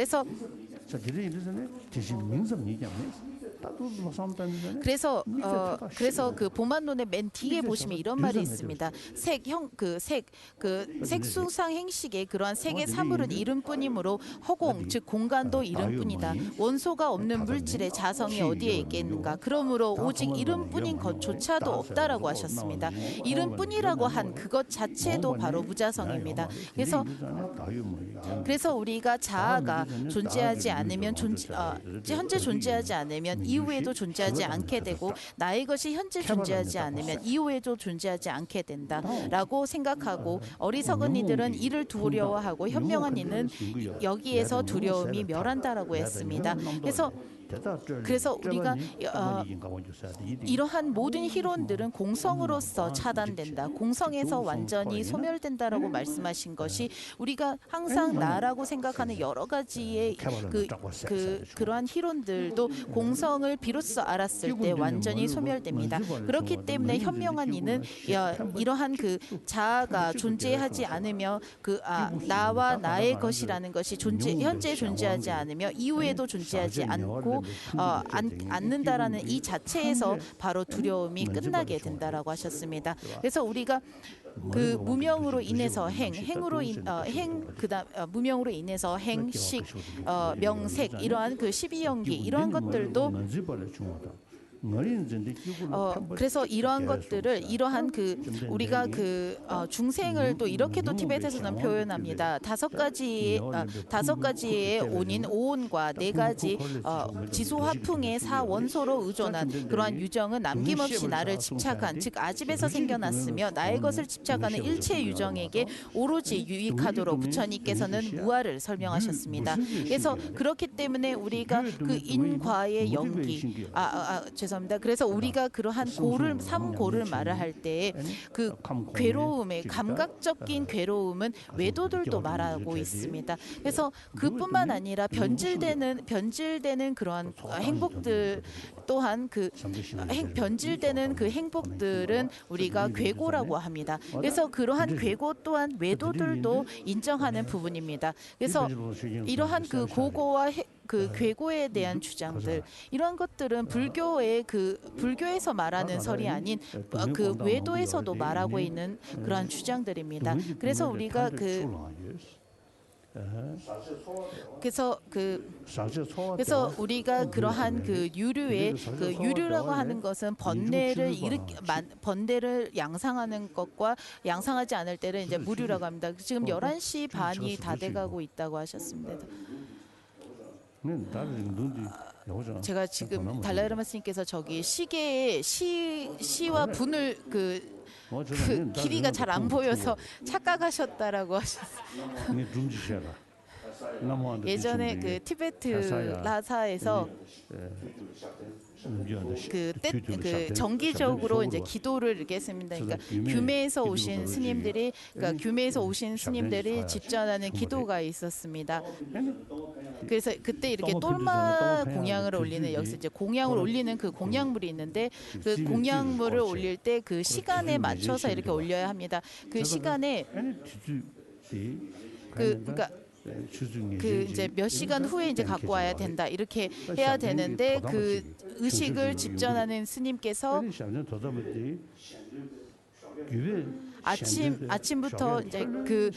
그래서 그 보만론의 맨 뒤에 보시면 이런 말이 있습니다. 색수상 행식의 그러한 색의 사물은 이름뿐이므로 허공 즉 공간도 이름뿐이다. 원소가 없는 물질의 자성이 어디에 있겠는가? 그러므로 오직 이름뿐인 것조차도 없다라고 하셨습니다. 이름뿐이라고 한 그것 자체도 바로 무자성입니다. 그래서 우리가 자아가 존재하지 않으면 현재 존재하지 않으면 이후에도 존재하지 않게 되고 나의 것이 현재 존재하지 않으면 이후에도 존재하지 않게 된다라고 생각하고 어리석은 이들은 이를 두려워하고 현명한 이는 여기에서 두려움이 멸한다라고 했습니다. 그래서 우리가 이러한 모든 희론들은 공성으로서 차단된다. 공성에서 완전히 소멸된다라고 말씀하신 것이 우리가 항상 나라고 생각하는 여러 가지의 그러한 희론들도 공성을 비로소 알았을 때 완전히 소멸됩니다. 그렇기 때문에 현명한 이는 이러한 그 자아가 존재하지 않으며 나와 나의 것이라는 것이 현재 존재하지 않으며 이후에도 존재하지 않는다라는 이 자체에서 바로 두려움이 끝나게 된다라고 하셨습니다. 그래서 우리가 그 무명으로 인해서 무명으로 인해서 행식, 명색 이러한 그 12연기 이러한 것들도 그래서 이러한 것들을 우리가 중생을 또 이렇게도 티베트에서는 표현합니다. 다섯 가지의 온인 오온과 네 가지 지소화풍의 사원소로 의존한 그러한 유정은 남김없이 나를 집착한 즉 아집에서 생겨났으며 나의 것을 집착하는 일체 유정에게 오로지 유익하도록 부처님께서는 무아를 설명하셨습니다. 그래서 그렇기 때문에 우리가 그 인과의 연기 그래서 우리가 그러한 삼고를 말을 할 때 그 괴로움의 감각적인 괴로움은 외도들도 말하고 있습니다. 그래서 그뿐만 아니라 변질되는 그러한 행복들 또한 변질되는 그 행복들은 우리가 괴고라고 합니다. 그래서 그러한 괴고 또한 외도들도 인정하는 부분입니다. 그래서 이러한 그 고고와 그 괴고에 대한 주장들 이런 것들은 불교에서 말하는 설이 아닌 그 외도에서도 말하고 있는 그러한 주장들입니다. 그래서 우리가 그래서 그래서 우리가 그러한 그 유류의 그 유류라고 하는 것은 번뇌를 양상하는 것과 양상하지 않을 때를 이제 무류라고 합니다. 지금 11시 반이 다 돼가고 있다고 하셨습니다. 제가 지금 달라이라마 스님께서 저기 시계에 시와 분을 그 길이가 잘 안 보여서 착각하셨다라고 하셨어요. 예전에 그 티베트 라사에서 그 정기적으로 이제 기도를 이렇게 했습니다. 그러니까 규메에서 오신 스님들이 집전하는 기도가 있었습니다. 그래서 그때 이렇게 똘마 공양을 올리는 여기서 이제 공양을 올리는 그 공양물이 있는데 그 공양물을 올릴 때 그 시간에 맞춰서 이렇게 올려야 합니다. 그 시간에 그러니까 그 이제 몇 시간 후에 이제 갖고 와야 된다 이렇게 해야 되는데 그 의식을 집전하는 스님께서 아침부터 이제 그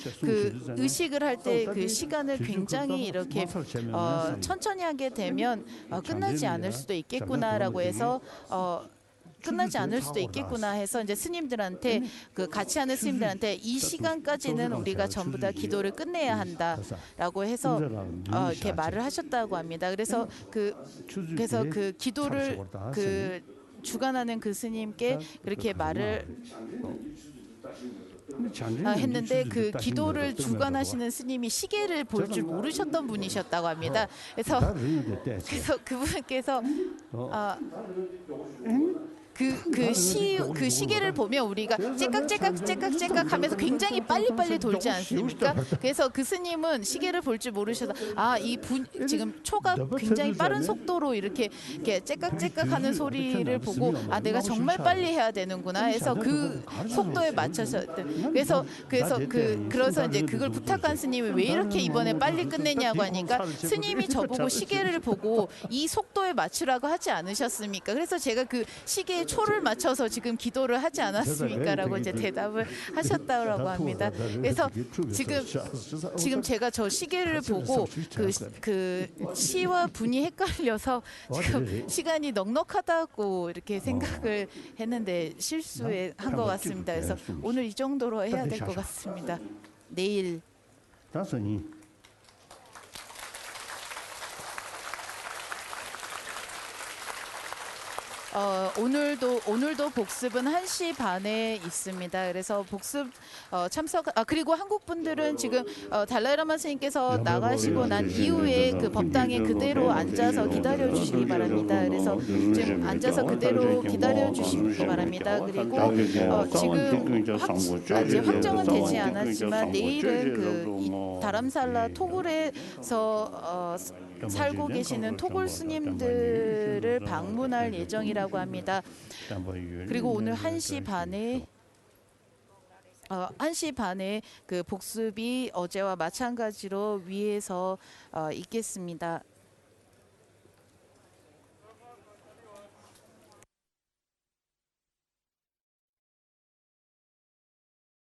의식을 할 때 그 시간을 굉장히 이렇게 천천히 하게 되면 끝나지 않을 수도 있겠구나라고 해서 끝나지 않을 수도 있겠구나 해서 이제 스님들한테 그 같이 하는 스님들한테 이 시간까지는 우리가 전부 다 기도를 끝내야 한다라고 해서 이렇게 말을 하셨다고 합니다. 그래서 그 기도를 그 주관하는 그 스님께 그렇게 말을 했는데 그 기도를 주관하시는 스님이 시계를 볼 줄 모르셨던 분이셨다고 합니다. 그래서 그분께서 그 시계를 보면 우리가 째깍째깍 하면서 굉장히 빨리빨리 돌지 않습니까? 그래서 그 스님은 시계를 볼 줄 모르셔서 지금 초가 굉장히 빠른 속도로 이렇게 째깍째깍 하는 소리를 보고 내가 정말 빨리 해야 되는구나 해서 그 속도에 맞춰서 그래서 이제 그걸 부탁한 스님이 왜 이렇게 이번에 빨리 끝내냐고 하니까 스님이 저보고 시계를 보고 이 속도에 맞추라고 하지 않으셨습니까? 그래서 제가 그 시계에 초를 맞춰서 지금 기도를 하지 않았습니까라고 이제 대답을 하셨다고 합니다. 그래서 지금 제가 저 시계를 보고 그 시와 분이 헷갈려서 지금 시간이 넉넉하다고 이렇게 생각을 했는데 실수한 것 같습니다. 그래서 오늘 이 정도로 해야 될 것 같습니다. 내일. 오늘도 복습은 1시 반에 있습니다. 그래서 복습 참석 그리고 한국 분들은 지금 달라이라마 스님께서 나가시고 난 이후에 그 법당에 그대로 앉아서 기다려 주시기 바랍니다. 그래서 지금 앉아서 그대로 기다려 주시기 바랍니다. 그리고 지금 아직 확정은 되지 않았지만 내일은 그 다람살라 토굴에서 살고 계시는 토굴 스님들을 방문할 예정이라고 합니다. 그리고 오늘 1시 반에 그 복습이 어제와 마찬가지로 위에서 있겠습니다.